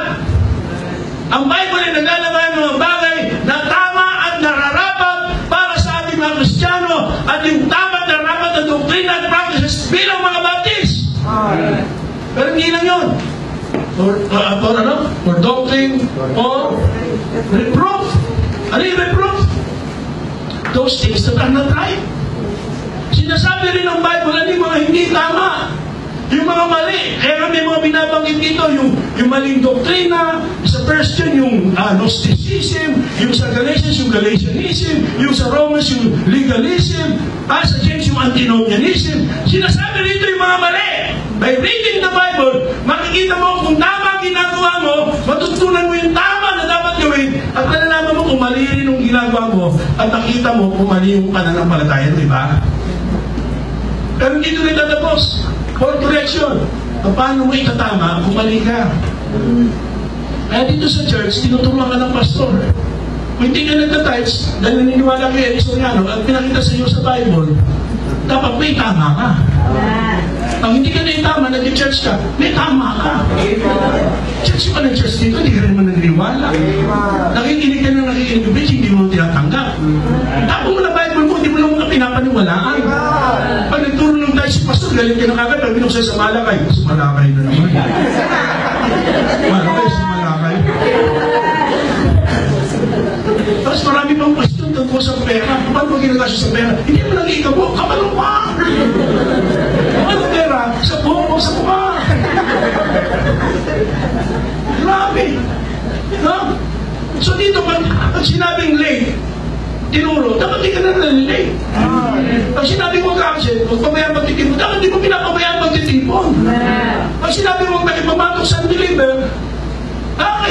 Ang Bible ay naglalaman ng mga bagay na tama at nararapat para sa ating mga Kristiyano at yung tama at nararapat na doktrina at practices bilang mga Baptist. Pero hindi lang yun. For doctrine or reproof. Ano yung reproof? Those things that are not right. Sinasabi rin ng Bible ano yung mga hindi tama. Yung mga mali, kaya may mga binabanggit dito, yung maling doktrina, sa first yun, yung Gnosticism, yung sa Galatians, yung Galatianism, yung sa Romans, yung legalism, sa James, yung antinomianism. Sinasabi rito yung mga mali. By reading the Bible, makikita mo kung tama ang ginagawa mo, matutunan mo yung tama na dapat gawin, at malalaman mo kung mali rin yung ginagawa mo, at nakita mo kung mali yung pananampalataya, di ba? Pero dito rin tatapos. For correction. Paano mo itatama kung mali ka? Kaya dito sa church, tinuturuan ka ng pastor. Kung hindi ka nagtatights, dahil naniniwala kayo, Istoriano, at pinakita sa iyo sa Bible, dapat may tama ka. Pag hindi ka na itama, nag-church ka, may tama ka. Church ka ng church dito, hindi ka rin man naniniwala. Nakikinig ka na nakikinig ka, hindi mo tinatanggap. Tapos mo na Bible mo, hindi mo naman pinapaniwalaan. Pag nagturo ng tayo si pastor, galing ka na kagad, pag binuksan sa Malakay, sa Malakay na naman. Malakay, sa Malakay. Tapos marami pang question tungkol sa pera. Paano mo ginagasyo sa pera? Hindi mo nag-iikabo, kamalong pa! Ano pera? Sa buhok, sa mukha! Grabe! No? So dito, pag sinabing late, tinuro, dapat di ka na late. Pag sinabi mo ka-absent, huwag pabayaan magtitipon, dapat di mo pinapabayaan magtitipon. Pag sinabi mo makipamatong sa deliver,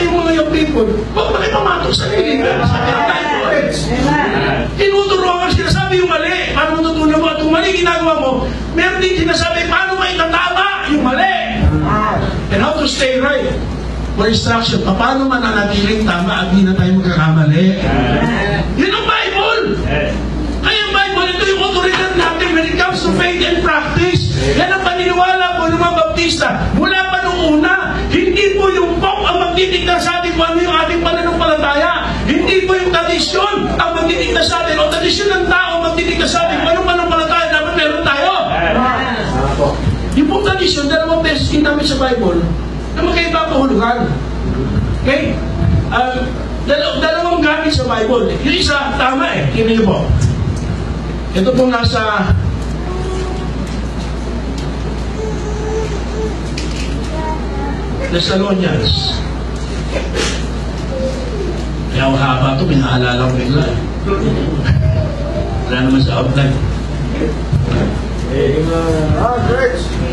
yung mga young people, huwag makipamatong sa deliver. Sabi ang tayo tinuturo ka, sinasabi yung mali, paano matutunan mo, at kung mali ginagawa mo, meron din sinasabi, paano maitatama yung mali. And how to stay right. for instruction. Paano mananatiling tama at di na tayo magkakamali? Yun ang Bible! Kaya ang Bible, ito yung otoridad natin when it comes to faith and practice. Yan ang paniniwala po ng mga Baptista. Mula pa nung una, hindi po yung Pope ang magtitignan sa atin kung ano yung ating pananampalataya. Hindi po yung tradisyon ang magtitignan sa atin o tradisyon ng tao magtitignan sa atin kung anong pananampalataya dapat meron tayo. Yung pong tradisyon, dalawang beses ginamit sa Bible na magkaiba kahulugan. Okay? Dalawang gamit sa Bible. Yung isa, tama eh. Tingnan niyo po. Ito pong nasa Thessalonians. Kaya haba ito, pinaalala ko bigla. Wala naman sa outline.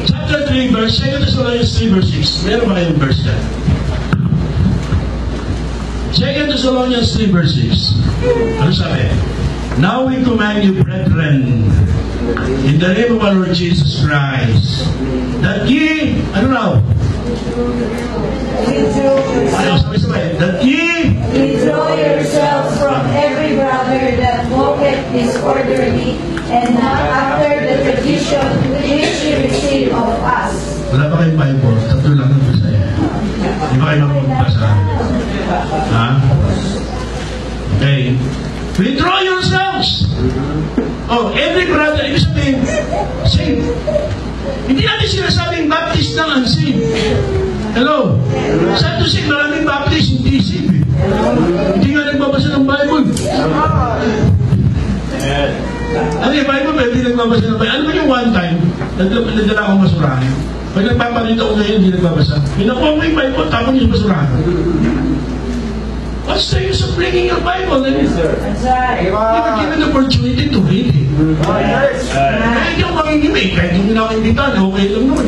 Chapter 3, verse 2 Thessalonians 3, verse 6. Meron ba kayong verse na? 2 Thessalonians 3, verse 6. Ano sabi? Now we command you, brethren, in the name of our Lord Jesus Christ, that ye, ano raw? Ano, sabi-sabi, that ye withdraw yourselves from every brother that walketh disorderly, and not after the tradition which ye received of us. Wala pa kayong Bible, tatlo lang ang basa eh. Di ba kayo magbasa? Ha? Okay. Withdraw yourselves. Oh, every brother, ibig sabihin, saved. Hindi natin sinasabing Baptist ng unsaved. Hello? Sad to say, maraming Baptist hindi saved. Hindi nga nagbabasa ng Bible. Ano yung Bible, pero hindi nagbabasa ng Bible. Ano ba yung one time, nagdala akong basurahan. Pag nagpapalito ko ngayon, hindi nagbabasa. Pinakuha mo yung Bible, tapon yung basurahan. What's the use of bringing your Bible? That's right. You were given the opportunity to read it. Kaya hindi ako makingimig. Kahit hindi na ako imbitan, okay lang naman.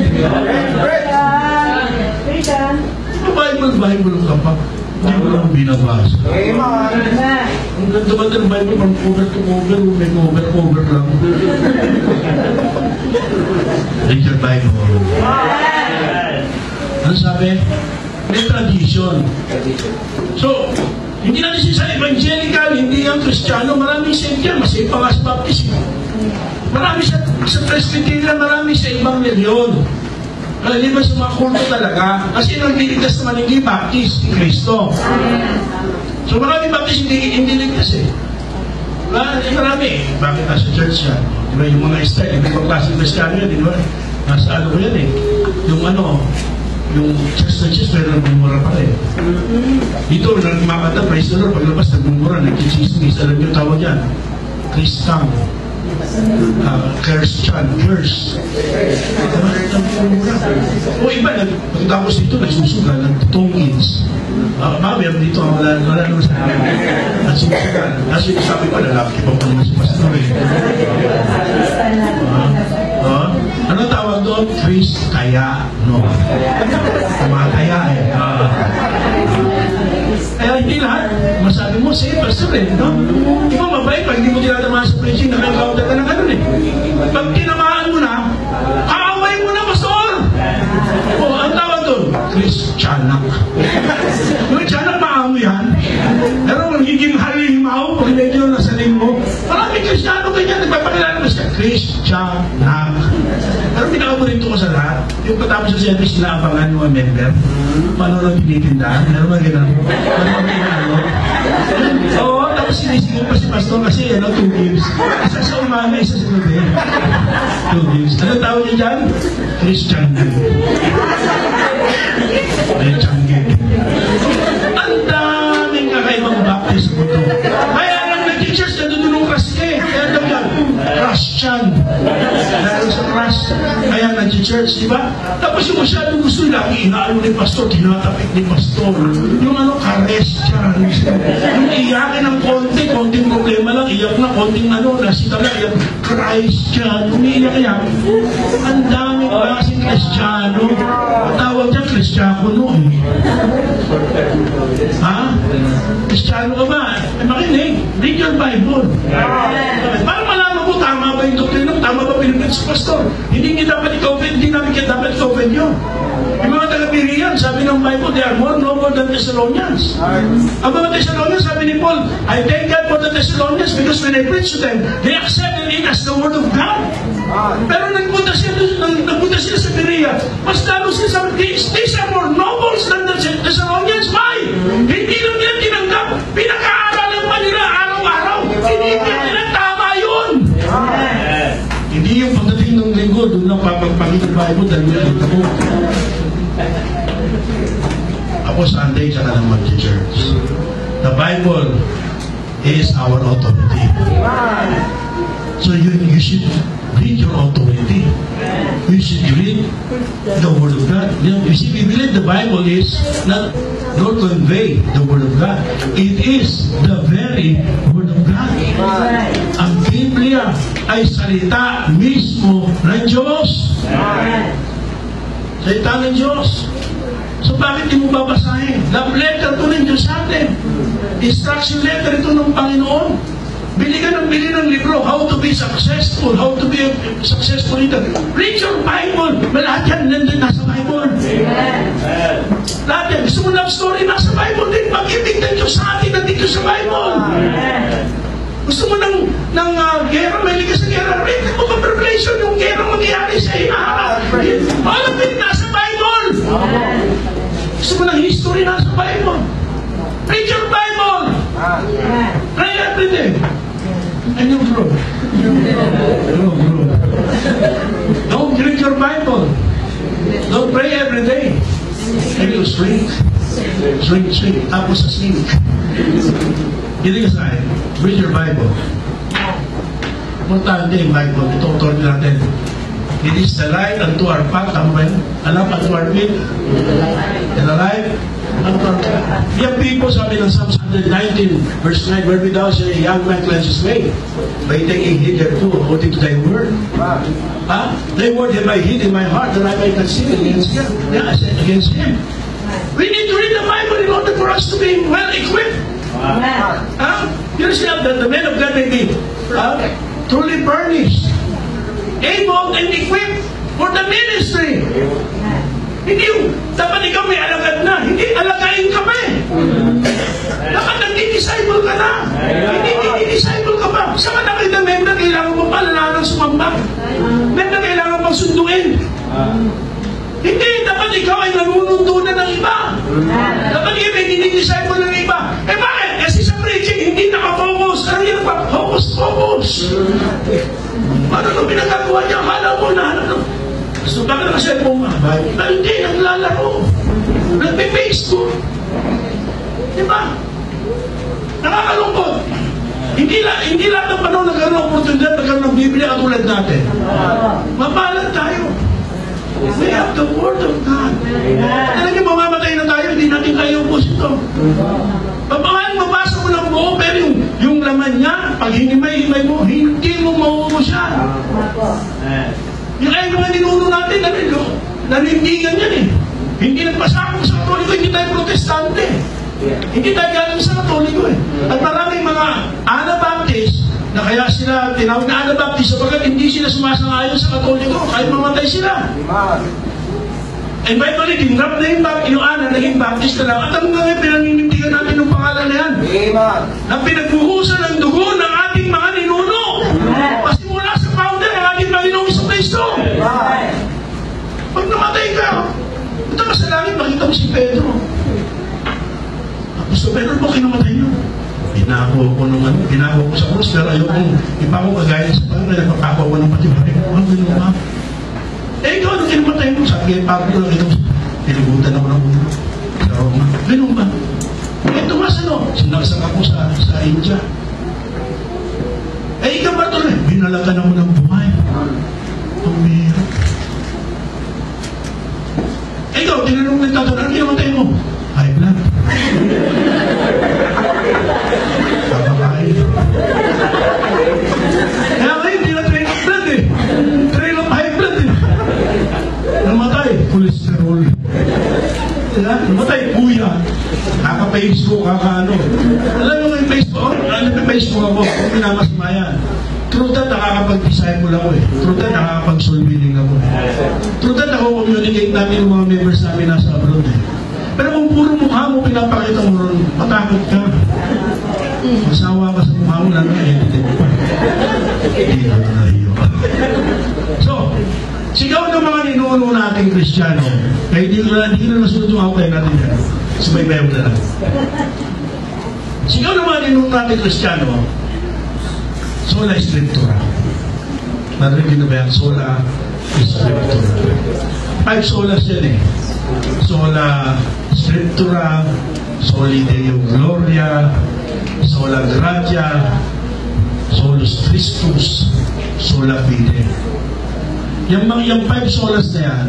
Yung Bible ka pa. Hindi mo lang binabasa. Ang ganda ba ng Bible, from cover to cover, may cover lang. Read your Bible. Ano sabi? May tradition. So, hindi natin sa evangelical, hindi yung Kristiyano, maraming saved yan, masave pa nga sa Baptist. Marami sa Presbyterian, marami sa ibang reliyon. Hindi ba sa mga kulto talaga? Kasi nagliligtas naman hindi Baptist, si Kristo. So maraming Baptist hindi ligtas eh. Marami. Bakit nasa church yan? Diba yung mga style, yung mga klaseng Kristiyano yan, diba? Nasa ano ko yan eh. Yung church na church, pero nagmumura pa rin. Dito, nagmakata, praise the Lord, paglabas, nagmumura, nagkichismis, alam niyo tawag yan. Kristang. Christian, curse. O iba, pagkatapos dito, nagsusugal, nagtutungins. Meron dito, wala naman sa akin. Nagsusugal. Kasi sabi pa, lalaki pa naman si pastor eh. Ano tawag doon? Kaya, no? Kumakaya eh. Kaya hindi lahat, masabi mo, say, pastor eh, no? Di ba mabait, pag hindi mo tinatamaan sa preaching, nakikauta ka ng ganun eh. Pag tinamaan mo na, kaaway mo na, pastor! O, ang tawag doon, Christianak. Yung Christianak, maamo yan. Pero magiging halimaw, pag medyo nasa linggo, maraming Christiano ganyan, nagpapakilala mo siya, Christianak. Pero pinakaburito ko sa lahat, yung patapos sa service nila abangan yung mga member, paano lang tinitindahan, meron ba ganun? Oo, tapos sinisigil pa si pastor kasi 2 gives. Isa sa umaga, isa sa gabi. 2 gives. Ano tawag niyo dyan? Christian gift. Christian gift. Ang daming kakaibang Baptist sa mundo. Kaya lang nag-teachers na doon nung crush eh. Kaya daw yan, Christian. Dahil sa crush, kaya nag-church, di ba? Tapos yung masyadong gusto nila, inaano ni pastor, tinatapik ni pastor. Yung Christian. Yung iyakin ng konting problema lang, iyak na, konting nasita lang, iyak, Christian. Umiiyak-iyak. Ang daming klaseng Kristiyano. Tawag niya, Kristiyano noon. Ha? Kristiyano ka ba? Makinig. Read your Bible. Para malaman mo, tama ba yung doktrina? Tama ba pinipin sa pastor? Hindi namin dapat ikaw-open yun. Yung mga taga-Bereans, sabi ng Bible, they are more noble than Thessalonians. Ang mga Thessalonians, sabi ni Paul, I thank God for the Thessalonians because when I preach to them, they accepted it as the Word of God. Pero nagpunta sila sa Berea, mas lalo sila sabi, these are more nobles than the Thessalonians. Why? Hindi lang nila tinanggap, pinaka-aralan pa nila araw-araw. Hindi nila tama yun. Hindi yung pagdating ng linggo, doon lang papagpangit ng Bible dahil nilito ko. Ako Sunday, tsaka ng mag-church. The Bible is our authority. So you should read your authority. You should read the Word of God. You see, we believe the Bible is not convey the Word of God. It is the very Word of God. Ang Biblia ay salita mismo ng Diyos. Salita ng Diyos. So bakit di mo babasahin? Love letter to ng Diyos sa atin. Instruction letter ito ng Panginoon. Bili ka ng libro, how to be successful, how to be a successful leader. Read your Bible. Lahat yan nandun nasa Bible. Lahat yan. Gusto mo love story, nasa Bible din. Pag-ibig ng Diyos sa atin nandito sa Bible. Gusto mo ng gera, may ligas sa gera. Read mo pa Revelation yung gera mangyayari sa inaharap. All of it nasa Bible. Gusto mo ng history nasa Bible. Read your Bible. Pray every day. And you grow. Don't read your Bible. Don't pray every day. And you shrink. Tapos sa sink. Hindi ka sa'yo. Read your Bible. Importante yung Bible. Ito natin. It is the light unto our path. Tama ba yun? A lamp unto our feet. And a light unto our path. Young people, sabi ng Psalms 119, verse 9, where without a young man cleanses way, by taking heed thereto, according to thy word. Thy word have I hid in my heart, that I may conceal against him. Yeah, I said against him. We need to read the Bible in order for us to be well equipped. You see, the men of God may be truly furnished, able and equipped for the ministry. Hindi yung, dapat ikaw may alagad na. Hindi, alagain ka pa eh. Dapat nagdi-disciple ka na. Hindi, nagdi-disciple ka pa. Saan ka nakita, member, kailangan mo pa lalang sumamba. Member, kailangan pang sunduin. Hindi, dapat ikaw ay nanununtunan ng iba. Dapat ikaw ay dinidisciple ng iba. Eh bakit? Kasi sa preaching, hindi nakafocus. Ano yun pa? Focus. Ano nung pinagagawa niya? Akala mo na hanap ng... So bakit naka-cellphone mo? Hindi, naglalaro. Nagpe-Facebook. Diba? Nakakalungkot. Hindi lahat ng panahon nagkaroon ng oportunidad, nagkaroon ng Biblia katulad natin. Mapalan tayo. We have the Word of God. Talagang mamamatay na tayo, hindi natin kaya ubos ito. Mabasa mo ng buo, pero yung laman niya, pag hinimay-himay mo, hindi mo mauubos yan. Yung ay mga ninuno natin, nanindigan yan eh. Hindi nagpasakong sa Katoliko, hindi tayo protestante. Hindi tayo galing sa Katoliko eh. At maraming mga Anabaptist, na kaya sila tinawag na Anabaptist sapagkat hindi sila sumasang-ayon sa Katoliko, kahit mamatay sila. And by the way, dinrap na yung Ana, naging Baptist na lang. At ang mga pinaninindigan natin ng pangalan na yan. Na pinagbuhusan ng dugo ng ating mga ninuno. Kasi mula sa founder ng ating Panginoong Jesucristo. Pag namatay ka, punta ka sa langit, makita mo si Pedro. Gusto Pedro po, kinamatay nyo. Ginako ko sa krus, pero ayokong ipa ko kagaya sa Panginoon, nagpapakawa ko ng patiwari ko. Ang gano'n ba? Eh, ikaw, ano kinamatay mo? Sabi kayo, Pablo lang ito. Pilibutan ako ng ulo. Pero, gano'n ba? Eh, Tomas, sinaksak ako sa India. Eh, ikaw ba ito? Binalagan ako ng buhay. Ang mahirap. Eh, ikaw, tinanong nagtatanong, ano kinamatay mo? High blood. Kapakain. Kaya ngayon, hindi na train of blood eh. Train of high blood eh. Namatay, cholesterol. Namatay, buya. Kaka-Facebook, kaka-ano. Alam mo yung Facebook? Ano yung Facebook ako? Kung pinamasma yan. True that, nakakapag-disciple ako eh. True that, nakakapag-soul winning ako eh. True that, ako-communicate namin yung mga members namin nasa abroad eh. Pero kung puro mukha mo, pinapakita mo ron, matakot ka. Masawa ka sa mukha mo, lalo na edited mo pa. Hindi na tayo. So, sigaw ng mga ninuno nating Kristiyano, kaya hindi na nasunod yung outline natin yan. Sumaybayaw na lang. Sigaw ng mga ninuno nating Kristiyano, sola scriptura. Narinig na ba yan? Sola scriptura. 5 solas yan eh. Sola scriptura, soli Deo gloria, sola gratia, solus Christus, sola fide. Yung 5 solas na yan,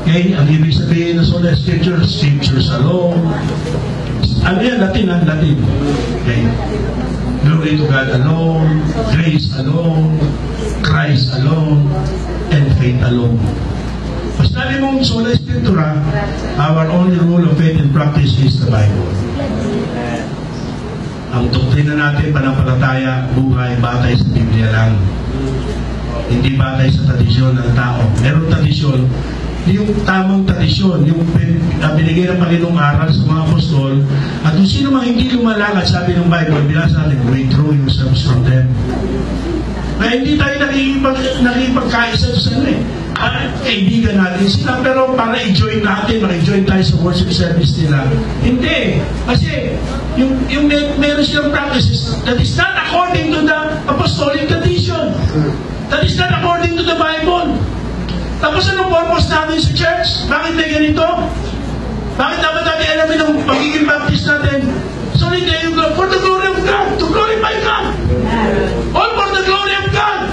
okay, ang ibig sabihin na sola scripture, scriptures alone. Ano yan? Latin, ha? Latin. Okay. Glory to God alone, grace alone, Christ alone, and faith alone. Basta mong sola scriptura, our only rule of faith and practice is the Bible. Ang doktrina natin, panampalataya, buhay, batay sa Biblia lang. Hindi batay sa tradisyon ng tao. Meron tradisyon, yung tamang tradisyon, yung binigay ng Panginoong aral sa mga apostol, at kung sino mang hindi lumalakad, sabi ng Bible, binasa natin, withdraw yourselves from them. Kaya hindi tayo nakikipagkaisa sa ano eh. Kaibigan natin sila, pero para i-join natin, maki-join tayo sa worship service nila. Hindi. Kasi, yung meron silang practices, that is not according to the apostolic tradition. That is not according to the Bible. Tapos anong purpose natin sa church? Bakit may ganito? Bakit dapat natin alamin ang pagiging baptist natin? So, for the glory of God, to glorify God. All for the glory of God.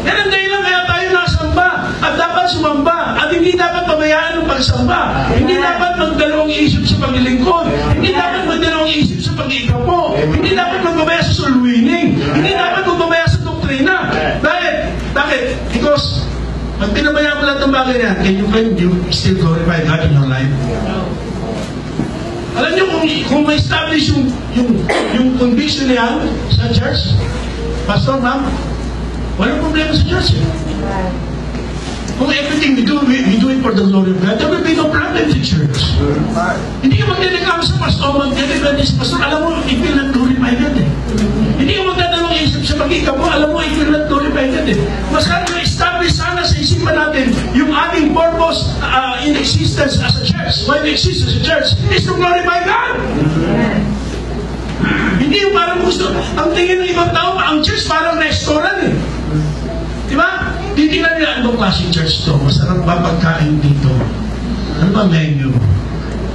Yan ang dahilan kaya tayo nasamba at dapat sumamba at hindi dapat pabayaan ng pagsamba. Hindi dapat magdalawang isip sa paglilingkod. Hindi dapat magdalawang isip sa pag-iikapo. Hindi dapat magbabaya sa soul winning. Hindi dapat magbabaya sa doktrina. Bakit? Because pag pinabayaan mo lahat ng bagay na, can you still glorify God in your life? Alam niyo, kung ma-establish yung conviction niya sa church, Pastor, ma'am, walang problema sa church eh. Kung everything we do it for the glory of God, there will be no problem in the church. Hindi ka magdedekam sa pastor, magdedekam sa pastor, alam mo, it will not glorify God eh. Hindi ka magdadalawang isip sa pag-ikaw mo, alam mo, it will not glorify God eh. Mas na-establish sana sa isipan natin yung ating purpose in existence as a church. Why we exist as a church is to glorify God. Hindi yung parang gusto, ang tingin ng ibang tao, ang church parang restaurant eh. Diba? Titingnan nila, anong klaseng church to? Masarap ba pagkain dito? Ano ba menu?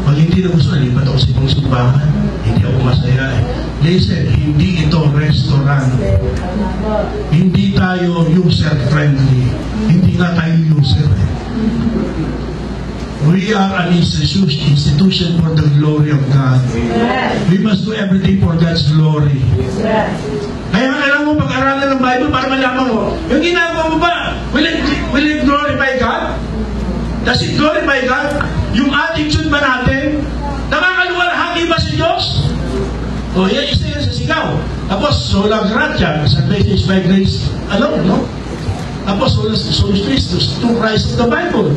Pag hindi na gusto, lipat ako sa ibang simbahan. Hindi ako masaya eh. Listen, hindi ito restaurant. Hindi tayo user-friendly. Hindi nga tayo user eh. We are an institution for the glory of God. We must do everything for God's glory. Kaya kailangan mo pag-aralan ng Bible para malaman mo, yung ginagawa mo ba, will it glorify God? Does it glorify God? Yung attitude ba natin, nakakaluwalhati ba sa Diyos? O yan, isa yan sa sigaw. Tapos, sola gratia, salvation is by grace alone, no? Tapos, solus Christus, to Christ of the Bible.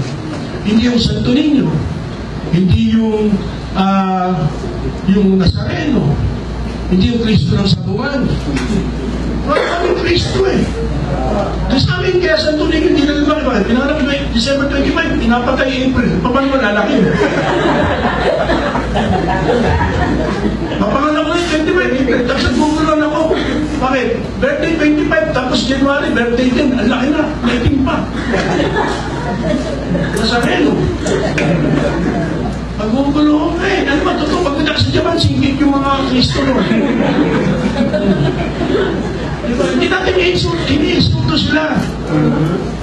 Hindi yung Santo Niño. Hindi yung Nazareno. Hindi yung Kristo ng Sabungan. Wala kaming Kristo eh. Tapos namin kaya Santo Niño, hindi na naman. Pinanap December 25, pinapatay April. Paano mo lalaki? Mapangalan ko yung 25 April. Tapos nagbubulan ako. Bakit? Birthday 25, tapos January, birthday 10. Ang laki na, 19 pa. Nazareno. Pagbubulo, ano ba, totoo, pagdadak sa Japan, singkit yung mga Kristo no. Diba? Hindi natin ini-insulto sila.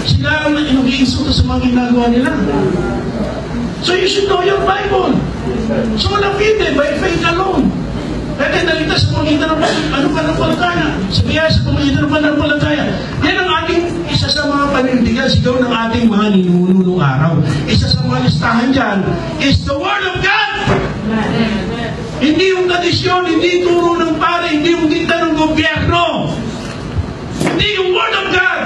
Sila ang nag-i-insulto sa mga ginagawa nila. So you should know your Bible. So lapide, by faith alone. Kaya dalita sa pamagitan ng pananampalataya. Sa biyaya sa pamagitan ng pananampalataya. Yan ang ating isa sa mga panindigan, sigaw ng ating mga ninuno nung araw. Isa sa mga listahan dyan is the Word of God. Hindi yung tradisyon, hindi turo ng pare, hindi yung dikta ng gobyerno. Hindi yung Word of God.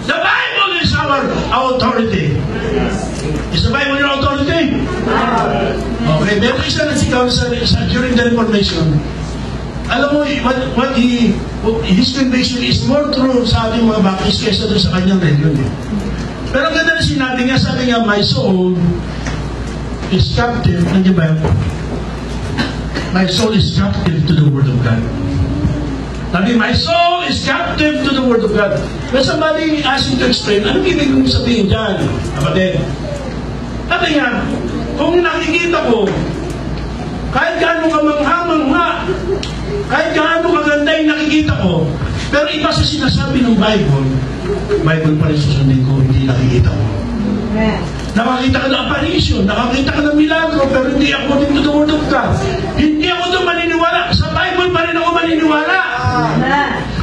The Bible is our authority. Is the Bible your authority? Okay, meron isa na sigaw during the Reformation. Alam mo, his conviction is more true sa ating mga Baptist kaysa doon sa kanyang religion. Pero ang ganda na sinabi niya, sabi niya, my soul is captive. Nandiyan ba yun? My soul is captive to the Word of God. Sabi, my soul is captive to the Word of God. When somebody asks you to explain, anong ibig mong sabihin dyan? Kapatid, sabi niya, kung nakikita ko, kahit gaano ka mangha-mangha, kahit gaano kaganda yung nakikita ko, pero iba sa sinasabi ng Bible pa rin susundin ko, hindi nakikita ko. Nakakita ka ng apparition, nakakita ka ng milagro, pero hindi according to the Word of God. Hindi ako doon maniniwala. Sa Bible pa rin ako maniniwala.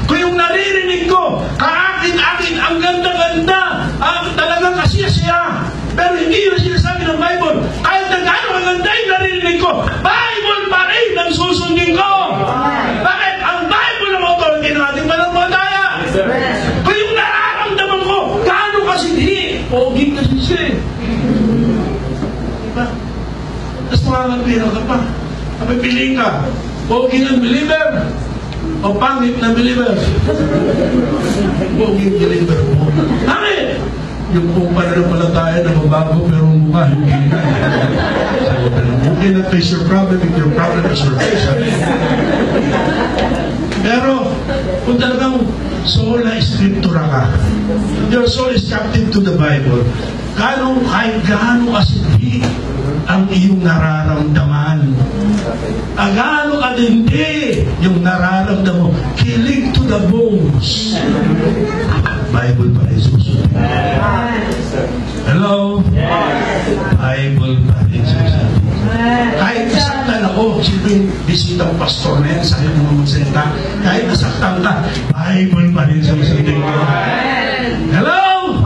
Kung yung naririnig ko, kaakit-akit, ang ganda-ganda, talagang kasya-siya. Pero hindi yung sinasabi ng Bible. Kahit na gano'ng maganda yung naririnig ko, Bible pa rin ang susundin ko. Bakit? Ang Bible ang authority ng ating pananampalataya. Kung yung nararamdaman ko, gano'ng kasidhi, pogi kasi siya eh. Diba? Tapos makakapira ka pa. Kapipiliin ka, pogi ng believer o pangit na believer. Pogi ng believer mo. Bakit? Yung kung pananampalataya na mabago pero mukha hindi na. You cannot face your problem if your problem is your face. Pero kung talagang soul na eskriptura ka, your soul is captive to the Bible, kahit gaano kasidhi ang iyong nararamdaman. Gaano kadindi yung nararamdaman mo, kilig to the bones. Bible pa rin susunod. Hello? Bible pa rin susunod. Kahit nasaktan ako, siyempre bisitang pastor na yan, sakit naman magsalita. Kahit nasaktan ka, Bible pa rin susunod. Hello?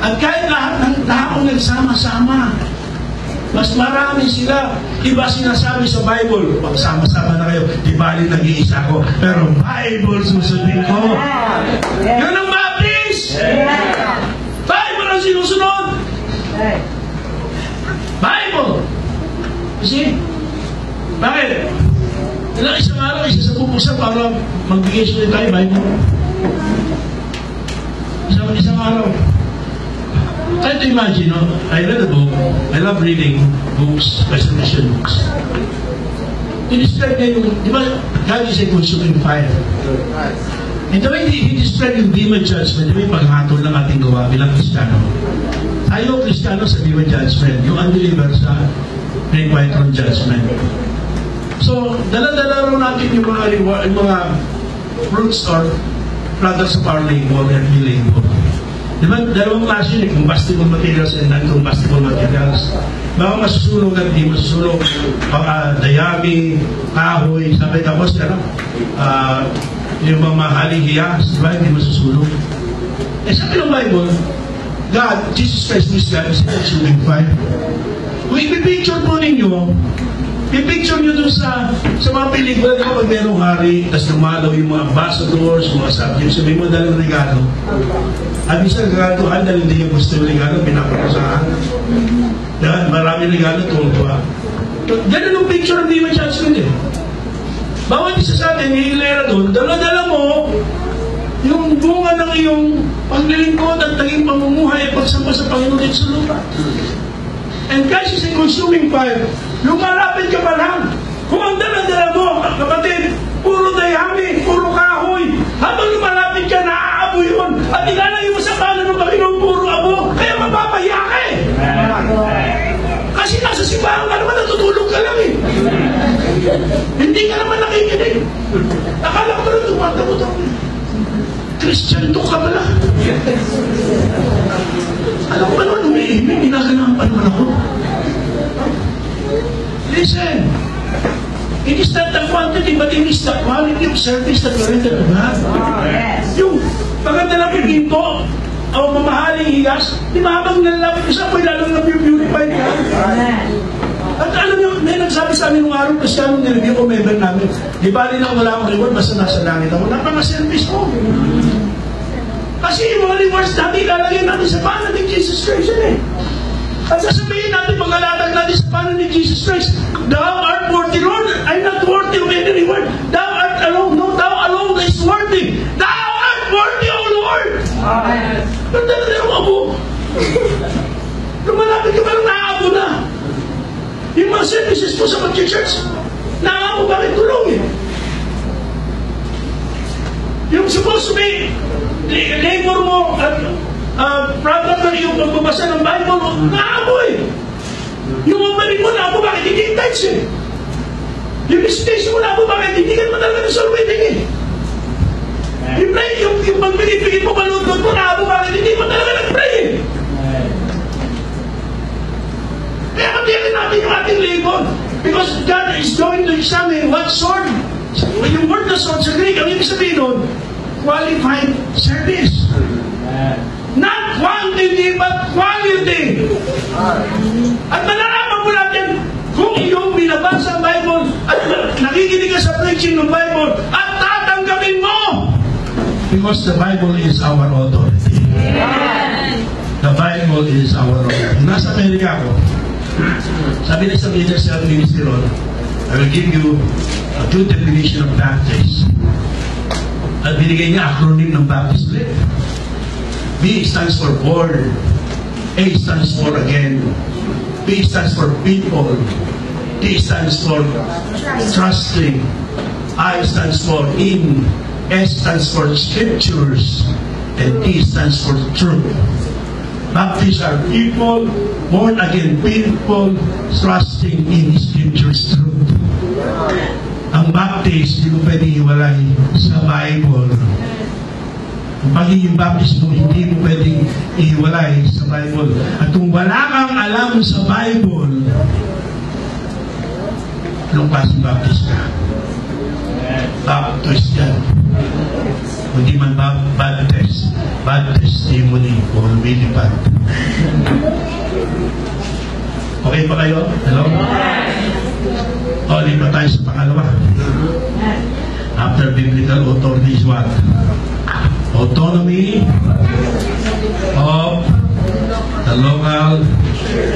At kahit lahat ng tao nagsama-sama, mas marami sila. Iba sinasabi sa Bible, magsama-sama na kayo, di bali nag-iisa ko, pero Bible susundin ko. Yun ang Baptist! Bible ang sinusunod! Bible! Kasi, bakit? Ilang isang araw, isa sa pupusan para magbigay sila tayo, Bible. Isang araw. Try to imagine, no? I read a book. I love reading books, presentation books. I-describe niya yung, di ba, God is a consuming fire. And the way He described yung demon judgment, yung paghatol ng ating gawa bilang Kristiyano. Tayo, Kristiyano, sa demon judgment, yung unbeliever sa required throne judgment. So, dala-dala rin natin yung mga fruits or products of our labor, earthly labor. Diba, dalawang klase yun, combustible materials and non-combustible materials. Baka masusunog at di masusunog. Dayami, kahoy, sabi tapos, yung mga mahaling hiyas, diba, hindi masusunog. Eh, sabi ng Bible, God, Jesus Christ, this God is a consuming fire. Kung ipipicture po ninyo, i-picture nyo dun sa mga pelikula, di ba pag merong hari, tapos lumalaw yung mga ambassadors, mga subjects, sabi mo dalang regalo. At minsan regaluhan dahil hindi yung gusto yung regalo, pinapakusahan. Dahil marami regalo, tuwa. Ganun ang picture ng demon judgment eh. Bawat isa sa atin, hihilera doon, dala-dala mo yung bunga ng iyong paglilingkod at naging pamumuhay at pagsamba sa Panginoon dito sa lupa. And Christ is a consuming fire. Lumalapit ka pa lang. Kung ang dala-dala mo, kapatid, puro dayami, puro kahoy. Habang lumalapit ka, naaaboy yun. At ilalagay mo sa kanan ng Panginoon, puro abo. Kaya mapapahiya ka eh. Kasi nasa simbahan ka naman, natutulog ka lang eh. Hindi ka naman nakikinig. Akala ko rin tumatakot ako. Christian to ka pala. Alam ko ba naman umiibig, ginaganahan pa naman ako. Listen, it is not the quantity, but it is the quality of service that we're rendered to God. Yung paganda lang yung ginto, o mamahaling hiyas, di ba habang nalalapit ko sa apoy, lalong na-purify ka? At alam niyo, may nagsabi sa amin nung araw, Kristiyanong nireview ko member namin, di ba rin ako wala akong reward, basta nasa langit ako, napaka-service mo. Kasi yung mga rewards natin, ilalagay natin sa panan ni Jesus Christ yan eh. At sasabihin natin, pag-alatag natin sa panan ni Jesus Christ, Thou art worthy, Lord. I'm not worthy of any reward. Thou art alone. No, Thou alone is worthy. Thou art worthy, O Lord. Amen. Nandala na yung abo. Lumalapit ka parang naabo na. Yung mga services po sa mag-church, naabo bakit tulong eh. Yung supposed to be labor mo at product na yung pagbabasa ng Bible mo, naabo eh. Yung umarin mo, naabo bakit hindi touch eh. Yung visitation mo, naabo bakit hindi ka naman talaga ng soul winning eh. Yung pag-pinipigit mo, palunod mo, naabo bakit hindi mo talaga nag-pray eh. Kaya katiyakin natin yung ating labor. Because God is going to examine what sort. When yung word na sort sa Greek, ang ibig sabihin nun, qualified service. Not quantity, but quality. At malalaman mo natin kung iyong binabasa ang Bible at nakikinig ka sa preaching ng Bible at tatanggapin mo. Because the Bible is our authority. The Bible is our authority. Nasa Amerika ako, sabi na sa Major Self Ministry Ron, I will give you a good definition of Baptist. At binigay niya acronym ng Baptist ulit. B stands for born. A stands for again. P stands for people. T stands for trusting. I stands for in. S stands for scriptures. And T stands for truth. Baptists are people, born again people, trusting in scriptures truth. Ang Baptist, hindi mo pwedeng iwalay sa Bible. Ang pagiging Baptist mo, hindi mo pwedeng iwalay sa Bible. At kung wala kang alam sa Bible, anong klaseng Baptist ka? Baptist yan. Hindi man bad test. Bad testimony o lumilipad. Okay pa kayo? Hello? O, lipat tayo sa pangalawa. After biblical authority is what? Autonomy of the local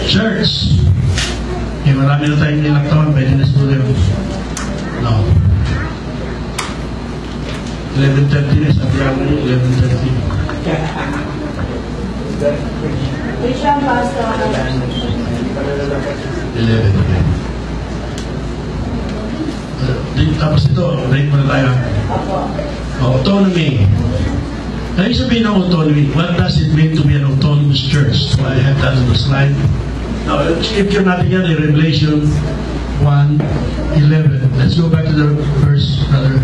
church. Okay, marami na tayong nilaktawan. Pwede na studio. No. 11:30 na, sabi ako 11:30. Which one, Pastor? 11. Tapos ito, break muna tayo. Autonomy. Ano yung sabihin ng autonomy? What does it mean to be an autonomous church? So I have that on the slide. Now, scripture natin yan in Revelation 1:11. Let's go back to the verse, brother.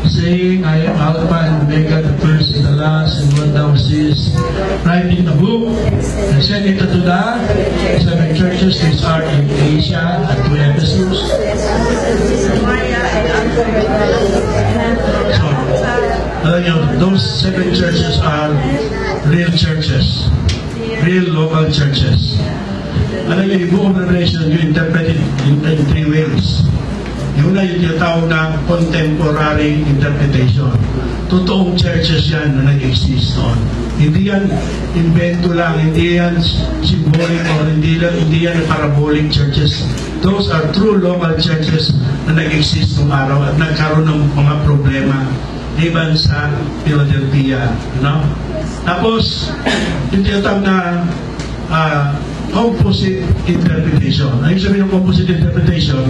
Saying, I am Alpha and Omega, the first and the last, and what thou seest, write in the book, and send it unto the 7 churches which are in Asia, and to Ephesus. So, those 7 churches are real churches, real local churches. Alam niyo, yung book of Revelation, you interpret it in 3 ways. Yung una yung tinatawag na contemporary interpretation. Totoong churches yan na nag-exist noon. Hindi yan invento lang, hindi yan symbolic or hindi yan parabolic churches. Those are true local churches na nag-exist noong araw at nagkaroon ng mga problema even sa Philadelphia. No? Tapos, yung tinatawag na composite interpretation. Ano yung sabihin ng composite interpretation?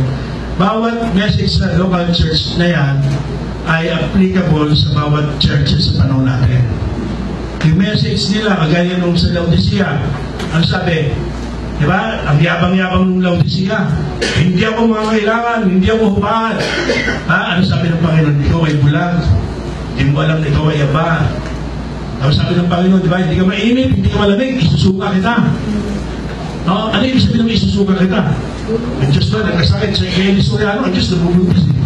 Bawat message sa local church na yan ay applicable sa bawat churches sa panahon natin. Yung message nila, kagaya nung sa Laodicea, ang sabi, di ba? Ang yabang-yabang ng Laodicea, hindi ako mangailangan, hindi ako hubahan. Ano sabi ng Panginoon? Ikaw ay bulag. Hindi mo alam na ikaw ay yaba. Tapos sabi ng Panginoon, di ba? Hindi ka mainit, hindi ka malamig, isusuka kita. No? Ano yung sabi ng isusuka kita? Ang Diyos ba, nagkasakit sa Kelly Soriano, ang Diyos nabubuntis eh.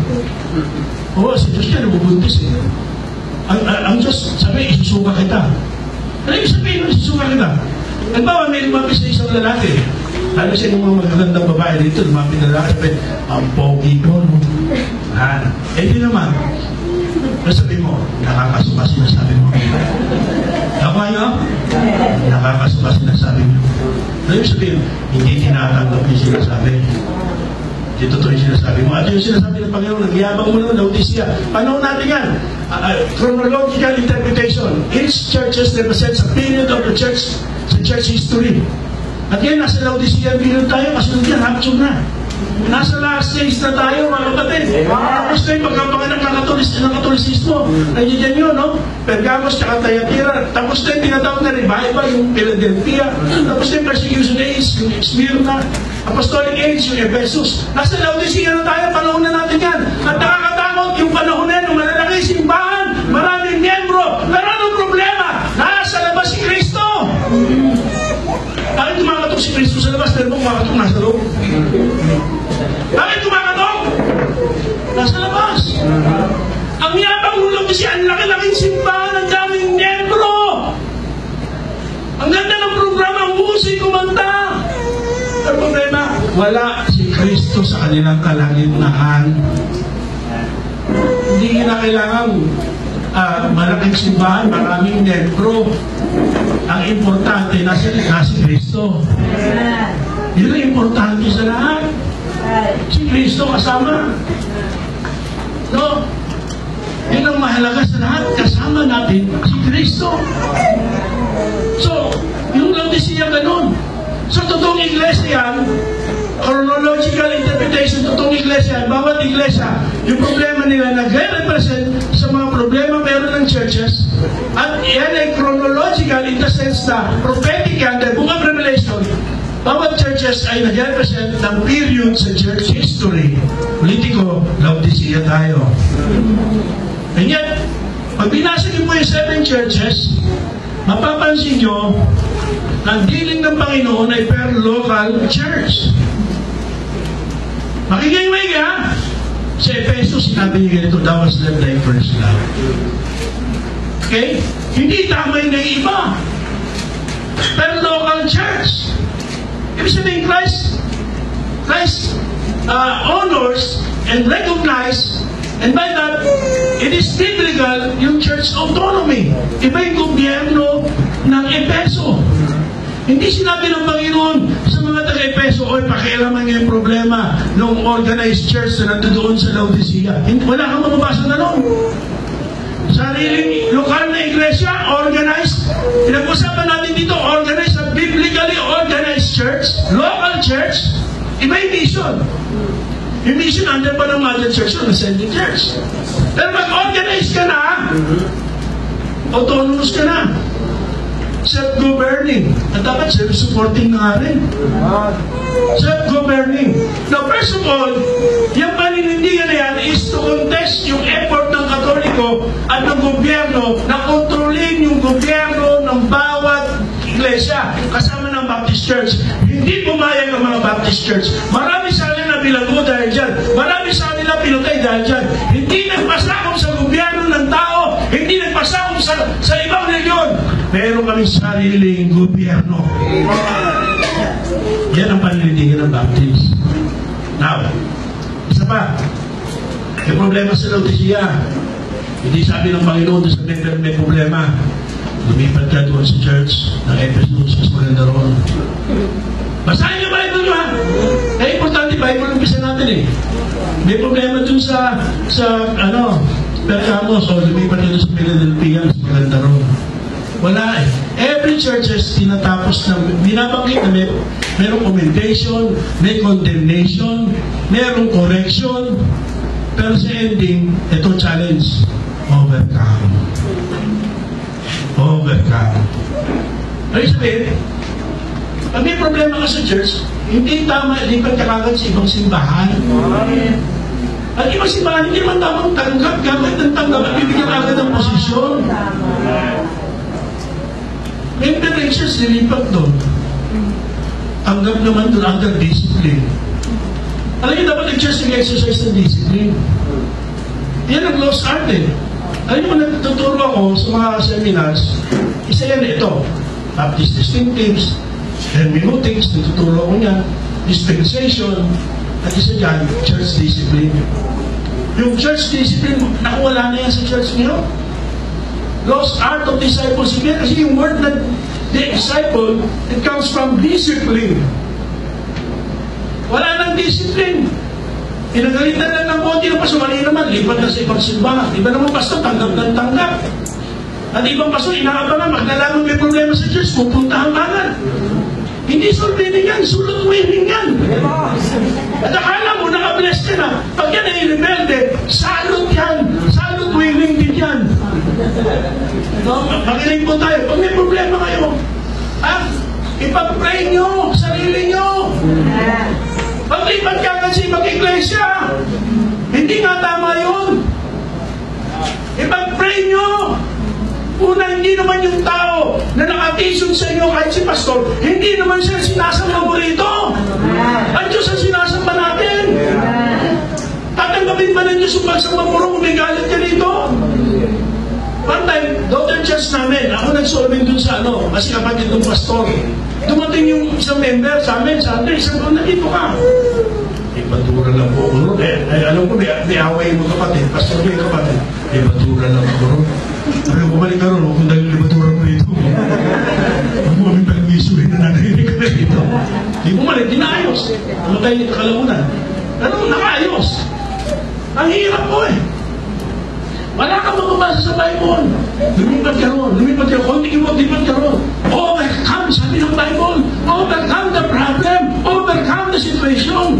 Oo, si Diyos niya nabubuntis eh. Ang Diyos, sabi, isusuka kita. Ano yung sabihin ng isusuka kita? Halimbawa, may lumapis sa isang lalaki. Lalo siya yung mga magagandang babae dito, lumapit na lalaki, ang pogi ko, no? Di naman. Sabi mo, nakakasuka sinasabi mo. Ako nyo? Nakakasuka sinasabi mo. Ano yung sabihin? Hindi tinatanggap yung sinasabi. Hindi totoo yung sinasabi mo. At yung sinasabi ng Panginoon, nagyabang mo naman, Laodicea. Panahon natin yan. Chronological interpretation. Each churches represents a period of the church sa church history. At yan, nasa Laodicea period tayo, kasunod yan, rapture na. Nasa last days na tayo, mga kapatid. Tapos na yung pagkapanganak ng Katolisismo. Nandiyan yun, no? Pergamos, tsaka Thyatira. Tapos na yung tinatawag na revival, yung Philadelphia. Tapos na yung persecution age, yung Smyrna. Apostolic age, yung Ephesus. Nasa Laodicea na tayo, panahon na natin yan. At nakakatakot yung panahon na yung malalaki simbahan, maraming miyembro. Pero anong problema? Nasa labas si Kristo. Bakit kumakatok si Kristo sa labas? Pero kumakatok nasa loob. Bakit kumakatok? Nasa labas. Ang yabang hulog kasi ang laki-laking simbahan, ang daming miyembro. Ang ganda ng programa, ang musik, kumanta. Ang problema, wala si Kristo sa kanilang kalangitan. Hindi na kailangan malaking simbahan, maraming miyembro. Ang importante, nasa si Kristo. Yun ang importante sa lahat. Si Kristo kasama. No? Yun ang mahalaga sa lahat. Kasama natin si Kristo. So, yung Laodicea ganun. Sa totoong iglesia yan, chronological interpretation, totoong iglesia, bawat iglesia, yung problema nila nagre-represent sa mga problema meron ng churches, at yan ay chronological in the sense na prophetic yan, the book of Revelation, bawat churches ay nagre-represent ng period sa church history. Politiko, Laodicea tayo. And yet, pag binasa niyo po yung 7 churches, mapapansin nyo, ang dealing ng Panginoon ay per local church. Makikimay ka, sa Ephesus, sinabi niya ganito, thou hast left thy first love. Okay? Hindi tama yung iba. Per local church. Ibig sabihin, Christ honors and recognize, and by that, it is biblical yung church autonomy. Iba yung gobyerno ng Efeso. Hindi sinabi ng Panginoon sa mga taga-Efeso, oy, pakialaman niyo yung problema ng organized church na nandoon sa Laodicea. Wala kang mababasa na noon. Sariling lokal na iglesia, organized. Pinag-usapan natin dito, organized, a biblically organized church, local church, iba yung mission. Yung mission under pa ng Mother Church o Ascending Church. Pero mag-organize ka na, autonomous ka na. Self-governing. At dapat self-supporting na nga rin. Self-governing. Now, first of all, yung paninindigan na yan is to contest yung effort ng Katoliko at ng gobyerno na kontrolin yung gobyerno ng bawat iglesia kasama ng Baptist Church. Hindi pumayag ang mga Baptist Church. Marami sa kanila bilago dahil dyan. Marami sa kanila pinatay dahil dyan. Hindi nagpasakop sa gobyerno ng tao. Hindi nagpasakop sa ibang reliyon. Meron kaming sariling gobyerno. Yan ang paninindigan ng Baptist. Now, isa pa. May problema sa Laodicea. Hindi sabi ng Panginoon sa may problema. Lumipat ka doon sa church ng Ephesus, mas maganda roon. Basahin niyo Bible nyo, ha? Eh, importante, Bible umpisa natin eh. May problema doon sa Pergamos, o lumipat ka doon sa Philadelphia, mas maganda roon. Wala eh. Every churches tinatapos na, binabanggit na merong commendation, may condemnation, merong correction, pero sa ending, ito challenge, overcome. Ay sabihin, pag may problema ka sa church, hindi tama, lipat ka kagad sa ibang simbahan. At ibang simbahan, hindi naman tamang tanggap, gamit ng tanggap at bibigyan agad ng posisyon. May directions, nilipat doon. Tanggap naman doon under discipline. Alam niyo, dapat ang-church nag-exercise ng discipline. Yan ang lost art eh. Alam mo, nagtuturo ako sa mga seminars, isa yan ito, Baptist distinctives, hermeneutics, natuturo ko niya, dispensation, at isa dyan, church discipline. Yung church discipline, nakawala na yan sa church niyo. Lost art of discipleship yan. Kasi yung word na disciple, it comes from discipline. Wala nang discipline. Pinagalitan lang ng konti ng pastor, mali naman, lipat na sa ibang simbahan. Iba naman pastor, tanggap ng tanggap. At ibang pastor, inaabangan, magdalaman may problema sa church, pupuntahan agad. Hindi solving yan, sulot winning yan. At akala mo, naka-bless ka na. Pag yan ay rebelde, salot yan. Salot winning din yan. No? Makinig po tayo. Pag may problema kayo, ipag-pray nyo, sarili nyo. Pag-lipat ka kasi mag-iglesia. Hindi nga tama yun. Ipag-pray nyo. Una, hindi naman yung tao na nakatison sa inyo kahit si pastor, hindi naman siya sinasamba mo rito. Ang Diyos ang sinasamba natin. Tatanggapin ba ng Diyos yung pagsamba mo rin, may galit ka rito? One time, daughter church namin, ako nag-solving dun sa kasi kapatid ng pastor. Dumating yung isang member sa amin, sabi, isang taon na dito ka. Ipatura lang po ako. Alam ko, may away mo kapatid. Pastor mo yung kapatid. Ipatura lang ako. Sabi ko, bumalik ka ron. Huwag kong dahil ipatura mo rito. Huwag mo kami pag-visuin na nanahimik ka rito. Di bumalik, dinaayos. Namatay nito kalamunan. Pero nakaayos. Ang hirap po eh. Wala kang makabasa sa Bible. Lumipat ka ron. Lumipat ka ron. Konti mo, lumipat ka ron. Overcome, sabi ng Bible. Overcome the problem. Overcome the situation.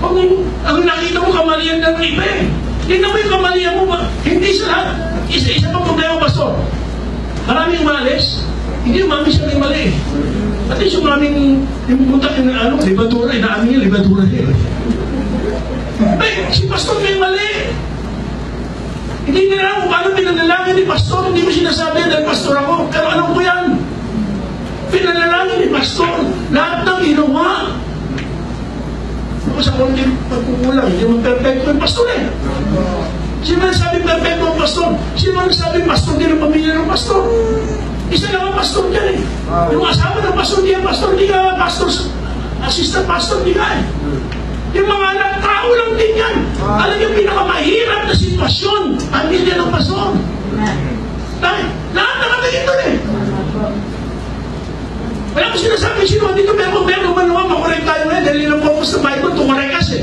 Ang nakita mo, kamalian ng iba eh. Hindi naman yung kamalian mo ba? Hindi sa lahat. Isa pang problema, pastor. Maraming umalis. Hindi umami siya may mali. At least yung maraming yung punta ng libatura, inaamin niya, libatura niya. Ay, si pastor may mali. Hindi nila alam kung paano pinanalangin ni pastor. Hindi mo sinasabi dahil pastor ako. Pero alam ko yan. Pinanalangin ni pastor. Lahat ng ginawa. Ako sa konting pagkukulang, hindi mo perfecto yung pastor eh. Sino man sabi perfecto ang pastor? Sino man sabi pastor din ang pamilya ng pastor? Isa lang ang pastor dyan eh. Yung asawa ng pastor, hindi ang pastor, hindi ka pastor, assistant pastor, hindi ka eh. Yung mga anak, tao lang din yan. Alam yung pinakamahirap na sitwasyon, pamilya ng pastor. Dahil, lahat nakatingin doon eh. Wala ko sinasabi sino dito, pero manuwa, makorek tayo ngayon dahil ilang focus ng Bible, tukorek kasi.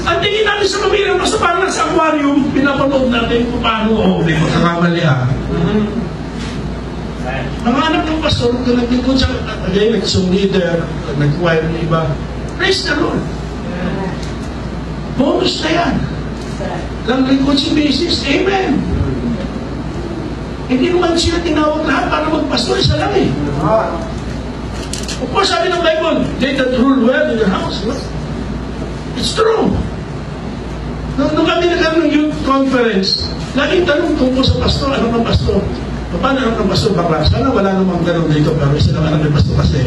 Ang tingin natin sa pamilya ng pastor, parang nasa aquarium, pinapanood natin kung paano, may magkakamali Ang anak ng pastor, kung nagtingkod siya, again, nag-song leader, nag-choir ng iba, praise the Lord. Bonus na yan. Lang lingkod si Mrs. Amen. Hindi naman sila tinawag lahat para magpastor, isa lang eh. Of course, sabi ng Bible, they that rule well in their house. It's true. Nung kami nagkaroon ng youth conference, laging tanong tungkol sa pastor, ano ng pastor? Paano anak ng pastor bakla? Sana wala namang ganun dito, pero isa naman ang may pastor kasi.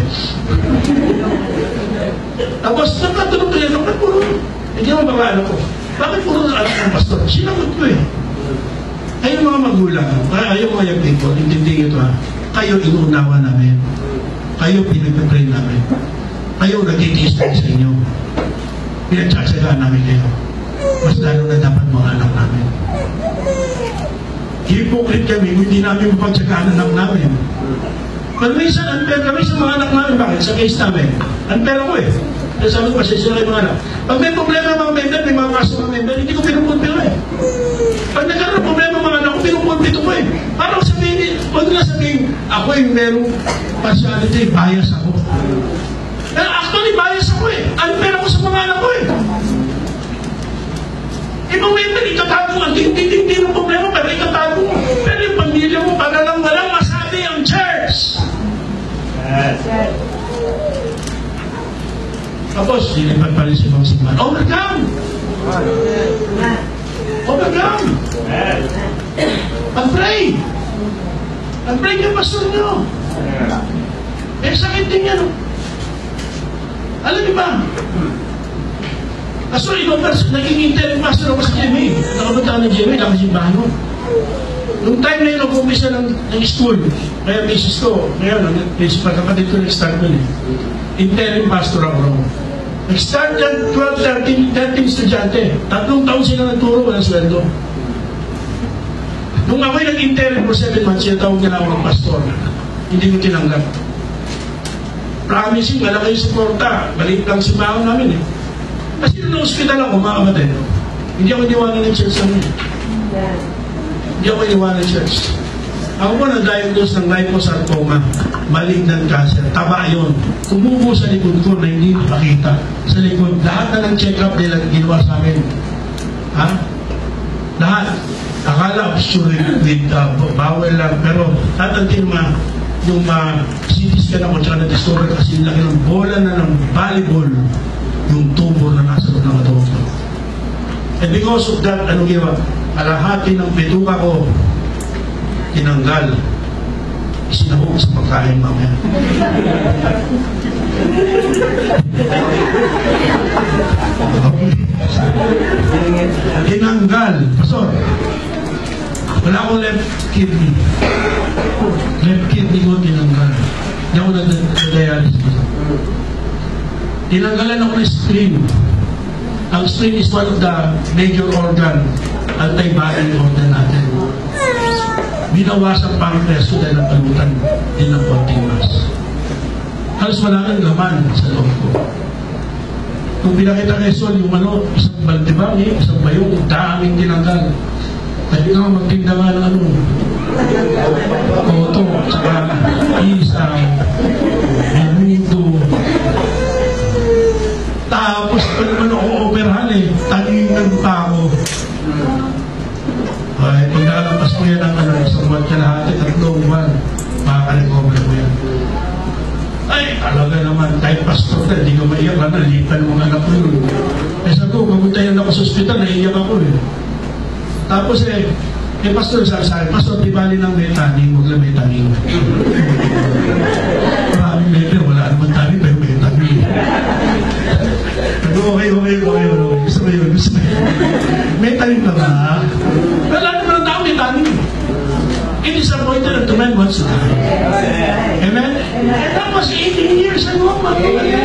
Tapos, nagtatanong ko yan, bakit puro? Hindi naman bakla anak ko. Bakit puro anak ng pastor? Sinagot ko eh. Ay, mga magulang, ay, mga young people, intindihin ito ha. Kayo inuunawa namin. Kayo pinagpipray namin. Kayo nagtitiis tayo sa inyo. Pinagtsatsagaan namin kayo. Mas lalo na dapat mga anak namin. Hypocrite kami, hindi namin mapagtsagaan anak namin. Pag minsan, unfair kami sa mga anak namin. Bakit? Sa case namin. Unfair ako eh. Kaya sabi ko, pasensya kayo mga anak. Pag may problema mga member, may mga kaso mga member, hindi ko pinupunpil eh. Pag nagkaroon ng problema mga anak ko, pinupunpito ko eh. Parang sabihin, huwag na sabihin, ako yung merong partiality, bias ako. Pero actually, bias ako eh. Unfair ako sa mga anak ko eh. Ibang member, ikatago mo. Ang tinti ng problema, pero ikatago mo. Pero yung pamilya mo, para lang walang masabi ang church. Tapos, dilipat pa rin si Bang Sigman. Overcome! Overcome! Pag-pray! Pag-pray kayo, pastor nyo. Eh, sakit din yan. Alam niyo ba? Pastor, ibang person, naging interim pastor ako sa GMA. Nakapunta ka ng GMA, nakasimbahan mo. Nung time na yun, nag-umpisa ng school. Kaya misis ko, ngayon, principal kapatid ko nag-start nun eh. Interim pastor ako. Nag-start yan, 12, 13 estudyante. 3 taon sila nagturo, walang sweldo. Nung ako'y nag-interim for 7 months, yung tawag nila ako ng pastor. Hindi ko tinanggap. Promising, wala kayo suporta. Balik lang si baon namin eh. Kasi nung hospital ako, mga kapatid, hindi ako iniwanan ng church namin. Hindi ako iniwanan ng church. Ako po na-diagnose ng liposarcoma, malignant cancer, taba yun. Tumubo sa likod ko na hindi makita. Sa likod, lahat na ng check-up nila ginawa sa amin. Ha? Lahat. Akala obstructed with bowel lang, pero tatantin yung CT scan ako tsaka na-discover kasi laki ng bola na ng volleyball yung tumor na nasa loob ng katawan ko. And because of that, ano ginawa? Alahati ng bituka ko tinanggal. Isinahog sa pagkain mamaya. Tinanggal. Pastor, wala akong left kidney. Left kidney ko tinanggal. Hindi ako nag-dialysis. Tinanggalan ako ng spleen. Ang spleen is one of the major organ, antibody organ natin. Binawasan pancreas ko dahil napalutan din ng konting mas. Halos wala nang laman sa loob ko. Kung pinakita kay Sol, yung isang baldibangi, isang bayong, daming tinanggal. Pwede ka magtinda nga ng koto, saka isang, menudo. Tapos pa naman ako operahan eh, taningan pa ako. Ay, pag nakalampas mo yan ang isang buwan kalahati, 3 buwan, makaka-recover mo yan. Ay, talaga naman, kahit pastor ka, hindi ka maiyak ka na, lipan mo anak ko yun. Eh sabi ko, pamuntayan ako sa ospital, naiiyak ako eh. Tapos pastor sabi sa akin, pastor, di bali ng metaning, huwag lang metaning. Maraming letter, wala naman tayo, pero metaning. Okay. Gusto mo yun. Metaning na ba? Wala naman ang tao, metaning. It is appointed unto man once to die. Amen? That was 18 years ago, mga kapatid.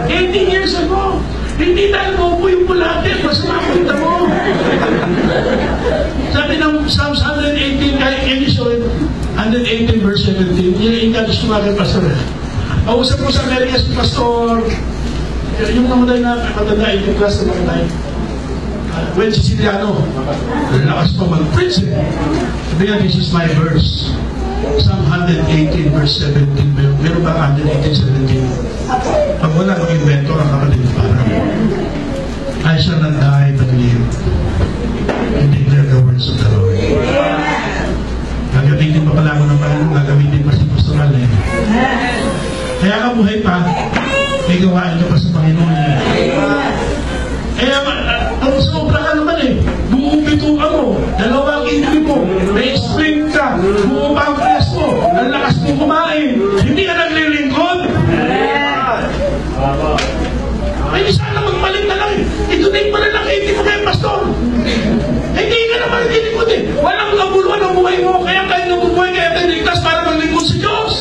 18 years ago. Hindi dahil maupo yung bulate, basta mapunta mo. Sabi ng Psalms 118, kaya Edison, 118 verse 17, i-encourage ko mga pastor. Pausap ko sa Amerika si Pastor, yung namatay na, matanda, yung class na namatay. When Siciliano, lakas pa mag-preach eh. Sabi nga, this is my verse. Psalm 118 verse 17. Meron ba 118, 17? Pag wala, mag-invento ang kapatid para. I shall not die but live and declare the words of the Lord. Gagamitin pa pala ako ng Panginoon, gagamitin pa si Pastoral eh. Kaya ka buhay pa, may gawain ka pa sa Panginoon eh. Kaya, ang sobra ka naman eh. Buong bituka mo, 2 kidney mo, may spring ka, buong pancreas mo, ang lakas mo kumain. Hindi ka naglilingkod. Ay, sana magpalit na lang eh. I-donate mo na lang 80 mo kayo, pastor. Hindi ka naman naglilingkod eh. Walang kabuluhan ang buhay mo, kaya tayo nabubuhay, kaya tayo ligtas para maglingkod sa Diyos.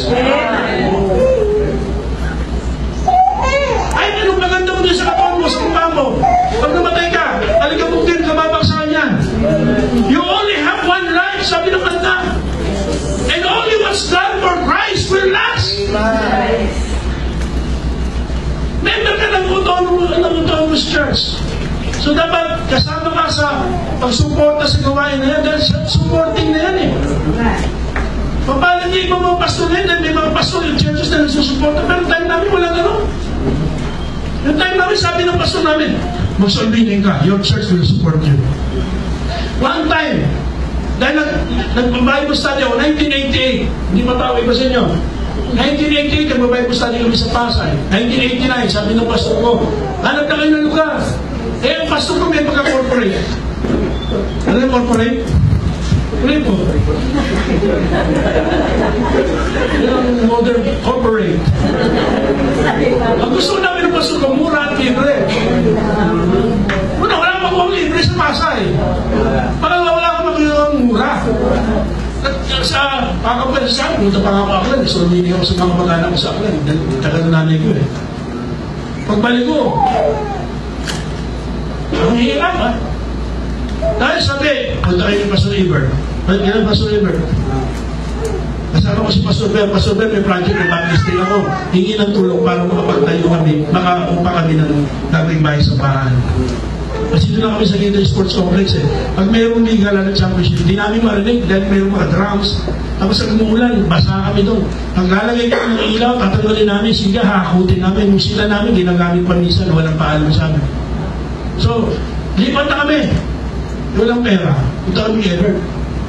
Ay, anong maganda mo din sa katawan mo, sa kumpa mo? Pag namatay ka, aligabog din, kababagsakan yan. You only have one life, sabi ng kanta. And only what's done for Christ will last. Member ka ng Autonomous Church. So dapat kasama ka sa pagsuporta sa gawain na yan, dahil supporting na yan eh. Paano hindi mo mga pastor na yan? May mga pastor yung churches na nagsusuporta, pero time namin wala gano'n. Yung time namin, sabi ng pastor namin, mag-solving ka, your church will support you. One time, dahil nag-Bible study ako, 1988, hindi matawag ba sa inyo? 1988, nag-Bible study kami sa Pasay. 1989, sabi ng pastor ko, hanap na kayo ng lugar. Eh, ang pastor ko may pagka-corporate. Ano yung corporate? Ano po? Yung modern corporate. Ang gusto namin ng pastor ko, mura at libre. Wala pa akong libre sa Pasay. Parang wala akong magiging mura. pera. At sa kakapal sa akin, punta pa nga ako Aklan, so hindi ako sa mga kamag-anak ko sa Aklan. Tagal na nanay ko eh. Pagbalik ko, ang hirap ha. Dahil sabi, punta kayo ni Pastor Iber. Ganun Pastor Iber. Kasama ko si Pastor Ber. Pastor Ber, may project na Baptist din ako. Hingi ng tulong para makapagtayo kami, makakupa kami ng gagawing bahay sa bahan. Kasi doon lang kami sa Ginto Sports Complex eh. Pag mayroong liga na championship, hindi namin marinig dahil mayroong mga drums. Tapos sa umuulan, basa kami doon. Ang lalagay kami ng ilaw, tatanggalin namin, siga, hakutin namin. Yung sila namin, ginagamit pa minsan, walang paalam sa amin. So, lipat na kami. Walang pera. Punta kami Ebert.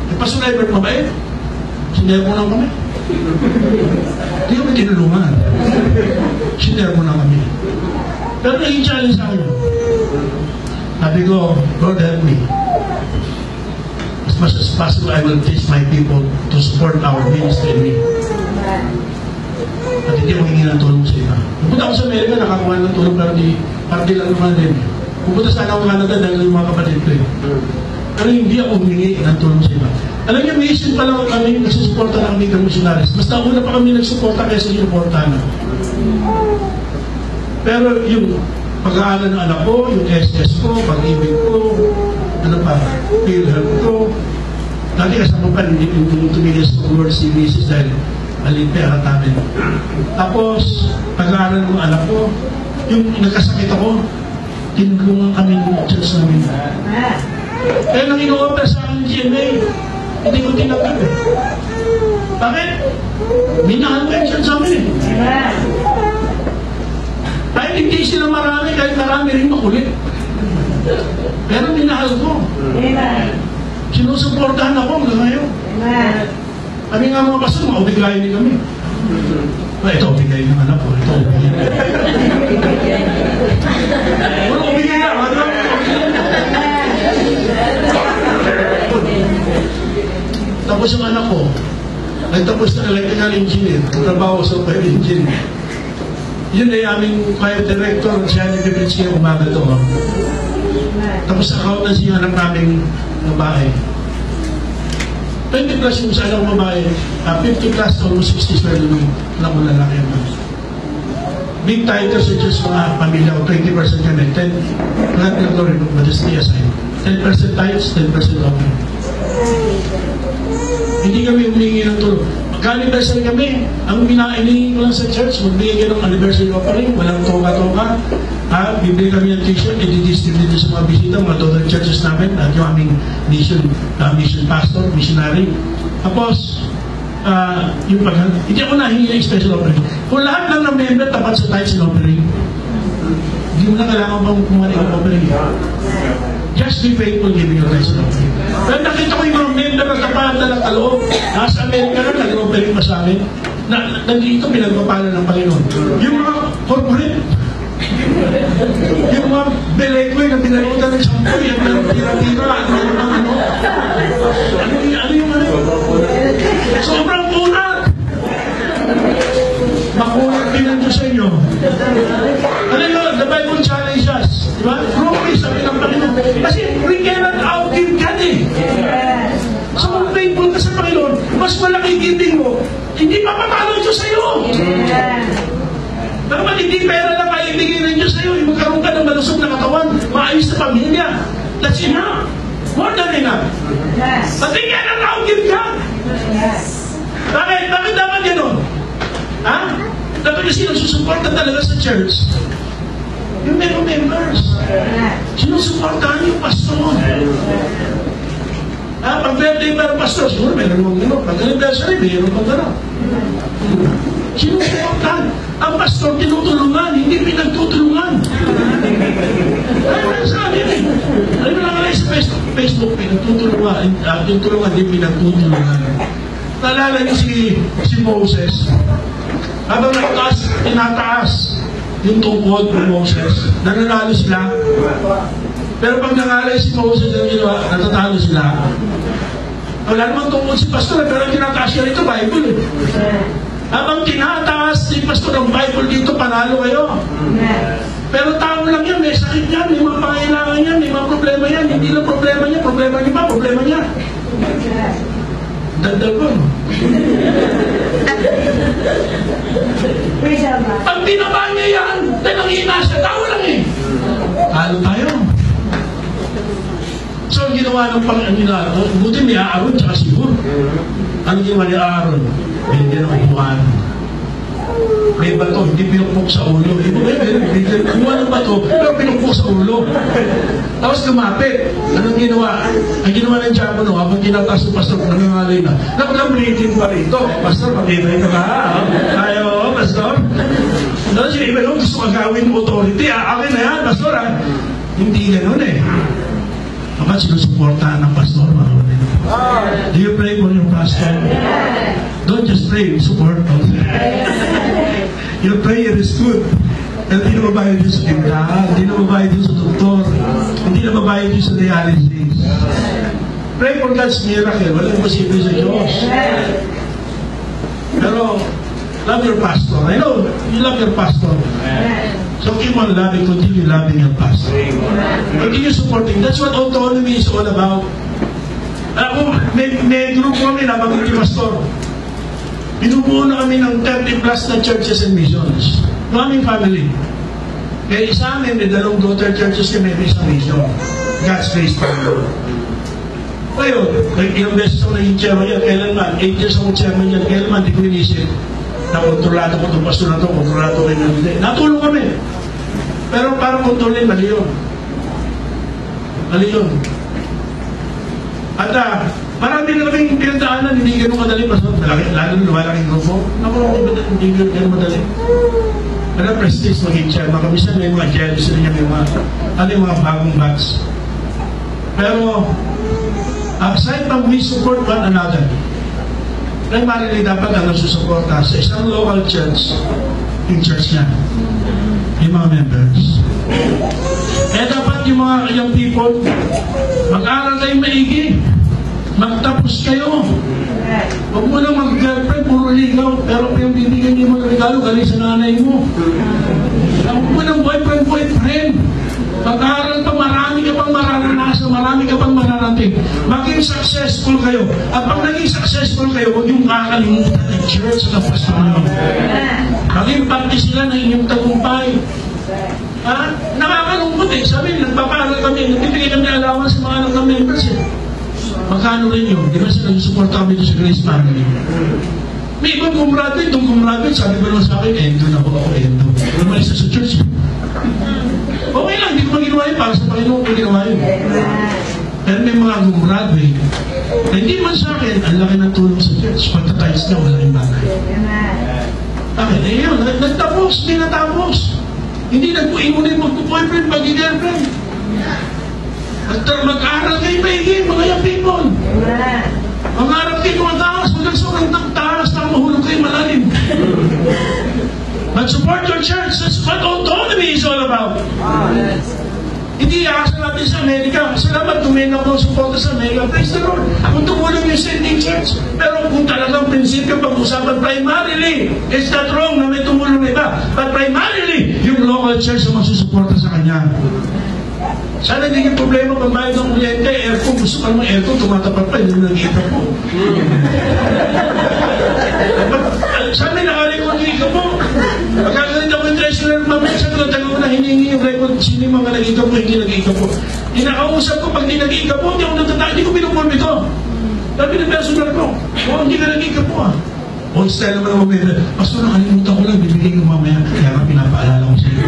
Eh, Pastor Ebert, mabait. Sinero mo lang kami. Hindi kami tinulungan. Sinero mo lang kami. Pero naging challenge sa akin. Sabi ko, Lord help me. As much as possible, I will teach my people to support our ministry and me. At hindi ko hingi ng tulong sa iba. Pupunta ako sa Amerika, nakakuha ng tulong pero di lang naman din. Pupunta sana ako Canada dahil yung mga kapatid ko eh. Pero hindi ako humingi ng tulong sa iba. Alam niyo, may isin pa lang kami, nagsusuporta na kami ng missionaries. Basta una pa kami nagsuporta kaysa sinuporta na. Pero yung pag-aaral ng anak ko, yung SS ko, pag-ibig ko, ano pa, PhilHealth ko. Dati kasama pa, yung tumigil sa Lord si Mrs. dahil alin pera namin. Tapos, pag-aaral ng anak ko, yung nagkasakit ako, tinulungan kami ng church namin. Kaya nang ino-offer sa akin GMA, hindi ko tinagap eh. Bakit? Minahal ko yung church namin eh. Kahit hindi sila marami, kahit marami rin makulit. Pero minahal ko. Sinusuportahan ako hanggang ngayon. Kami nga mga pastor, maubiglayin din kami. Ito, ubigay ng anak ko. Ito, ubigay. Wala ubigay na. Tapos yung anak ko, nagtapos na electrical engineer, trabaho sa fire engineer. Yun ay aming choir director, siya nag-depends kayo umaga ito. Tapos accountancy yung anak naming babae. 20 plus yung sa anak babae, 50 plus almost 60 sweldo ng anak mo lalaki yan. Big title sa Diyos mga pamilya ko, 20% kami, 10, lahat ng glory, modesty aside. 10% tithes, 10% offering. Hindi kami humingi ng tulong. Mag-anniversary kami. Ang pinainihin ko lang sa church, magbigay kayo ng anniversary offering, walang toka-toka. Bibili kami ng t-shirt, i-distribute sa mga bisita, mga daughter churches namin, at yung aming mission pastor, missionary. Tapos, yung hindi ako nahingi ng special offering. Kung lahat lang ng member tapat sa tithes and offering, hindi mo na kailangan bang kumari ang offering. Just be faithful giving your tithes and offering. Pero nakita ko yung mga member na tapat na kaloob. Nasa Amerika na, nag-offering pa sa amin. Nandito, pinagpapala ng Panginoon. Yung mga corporate, yung mga belekoy na binalutan ng sampoy, yung mga tira-tira, ano yung sobrang kunat. Makunat din ang Diyos sa inyo. Ano yun? The Bible challenges us. Diba? Grow sabi ng Panginoon. Kasi we cannot outgive God eh. So kung faithful ka sa Panginoon, mas malaki giving mo, hindi papatalo ang Diyos sa iyo. Pero ba't hindi pera lang kayo ibigay ng Diyos sa iyo? Magkaroon ka ng malusog na katawan, maayos na pamilya. That's enough. More than enough. But we cannot outgive God. Bakit? Bakit dapat gano'n? Ha? Dapat kasi nagsusuporta talaga sa church. Yung members. Sinusuportahan yung pastor. Pag birthday pa ng pastor, siguro meron mong gano'n. Pag anniversary, meron pang gano'n. Sinusuportahan. Ang pastor tinutulungan, hindi pinagtutulungan. Ay, sabi rin. Alam mo lang alay sa Facebook, pinagtutulungan. Yung tulungan, hindi pinagtutulungan. Naalala niyo si Moses. Habang tinataas yung tungkod ng Moses, nananalo sila. Pero pag nangalay si Moses ang ginawa, natatalo sila. Wala namang tungkod si pastor, pero tinataas niya rito, Bible eh. Habang tinataas si pastor ng Bible dito, panalo kayo. Pero tao lang yan, may sakit yan, may mga pangailangan yan, may mga problema yan. Hindi lang problema niya, problema niya pa, problema niya. Dagdag ko, no? Praise the Lord. Pag binaba niya yan, nanangina siya, tao lang eh. Talo tayo. So, ang ginawa ng Panginoon, buti ni Aaron tsaka si Hur. Ano ginawa ni Aaron? Binigyan ng upuan. May bato, hindi pinukpok sa ulo. Kumuha ng bato, pero pinukpok sa ulo. Tapos lumapit. Anong ginawa? Ang ginawa ng diakono, habang ginataas ng pastor, nangangalay na, nakabreathing pa rito. Pastor, pakibay ka ba? Ayaw, pastor. Tapos yung iba, gusto kang gawin authority. Akin na yan, pastor. Hindi ganun eh. Bakit sinusuportahan ng pastor, mga kapatid? Do you pray for your pastor? Don't just pray, support also. Your prayer is good. Pero hindi na mabayad yun sa tindahan, hindi na mabayad yun sa doktor, hindi na mabayad yun sa dialysis. Pray for God's miracle. Walang posible sa Diyos. Pero, love your pastor. I know, you love your pastor. So keep on loving, continue loving your pastor. Continue supporting. That's what autonomy is all about. May group kami na bagong pastor. Binubuo na kami ng 30 plus na churches and missions. Aming family. Kaya isa amin, may dalawang daughter churches kami, may isang mission. God's Grace Family. Ngayon, ilang beses ako naging chairman yan, kailanman, 8 years akong chairman yan, kailanman, di ko inisip na kontrolado ko itong pastor na ito, kontrolado ko yung hindi. Natulong kami. Pero parang kontrolin, mali yun. Mali yun. At marami na kaming pinagdaanan, hindi ganun madali. Lalo na lumalaking grupo. Hindi ganun madali. Pero prestige maging chairman. Kamisan may mga jealous rin yung mga bagong batch. Pero, aside from we support one another, primarily dapat ang nagsusuporta sa isang local church, yung church niya, yung mga members. Eh dapat yung mga young people, mag-aral kayo maigi, magtapos kayo. Huwag mo na mag-girlfriend, puro ligaw, pero yung bibigyan niyo mga regalo, galing sa nanay mo. Huwag mo ng boyfriend. Mag-aaral pa, marami ka pang mararanasan, marami ka pang mararating. Maging successful kayo. At pag naging successful kayo, huwag yung kakalimutan ng church at ang pastor nyo. Maging parte sila ng inyong tagumpay. Nakakalungkot eh. Sabi, nagpapaaral kami, nagbibigay kami allowance sa mga anak ng members eh. Magkano rin yun? Di ba sila support kami sa Grace Family? May ibang kumrado, itong kumrado, sabi ko naman sa akin, endo na ako, endo. Lumalis sa church. Okay lang, hindi ko maginawa yun para sa Panginoon ko ginawa yun. Pero may mga gumraduate na hindi man sa akin, ang laki ng tulong sa church. Pagtatiles na, wala yung bagay. Bakit? Eh yun, nagtapos, hindi natapos. Hindi nagpuingon yung magpo-boyfriend, mag-girlfriend. Mag-aral kayo maiging, mga young people. Mangarap kayo mataas, magagsunan ng taas, na mahulog kayo malalim. But support your church. That's what autonomy is all about. Hindi aasa natin sa Amerika. Salamat, tumingin ako ng suporta sa Amerika. Praise the Lord. Kung tumulong yung sending church. Pero kung talagang prinsipyo pag-usapan, primarily, it's not wrong na may tumulong na iba. But primarily, yung local church ang magsusuporta sa kanya. Sana hindi yung problema pag bayad ng kuryente, aircon, gusto ka naman aircon, tumatapat pa, hindi nag-iikap po. Sana nakarecord yung ikap po. Pagkagalit ako yung treasurer, mamaya sa tagal ko na hiningi yung record, sino yung mga nag-iikap po, hindi nag-iikap po. Inakausap ko, pag di nag-iikap po, hindi ako natataka, hindi ko pinupulmi ito. Sabi ng personal ko, hindi ka nag-iikap po ah. O, style naman ang mamaya, Pastor, nakalimutan ko lang, bibigay ko mamaya, kaya nga pinapaalala ko sa iyo.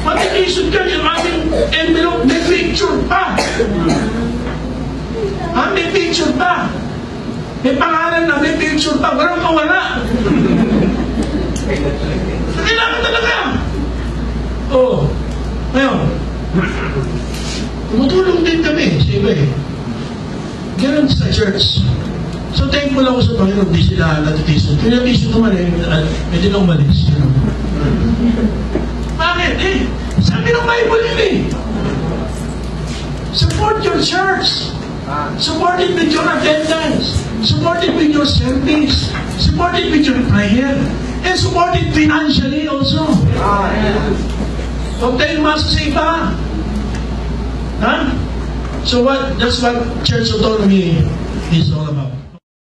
Mag-isip ka yung aming envelope, may picture pa. May picture pa. May pangalan na, may picture pa. Walang kawala. Kailangan talaga. Ngayon, tumutulong din kami sa iba eh. Ganun sa church. So thankful ako sa Panginoon, di sila natitiso. Pinatiso naman eh, medyo na umalis. Bakit eh? Sabi ng Bible yun eh. Support your church. Support it with your attendance. Support it with your service. Support it with your prayer. And support it financially also. Huwag tayong masa sa iba. So that's what church autonomy is all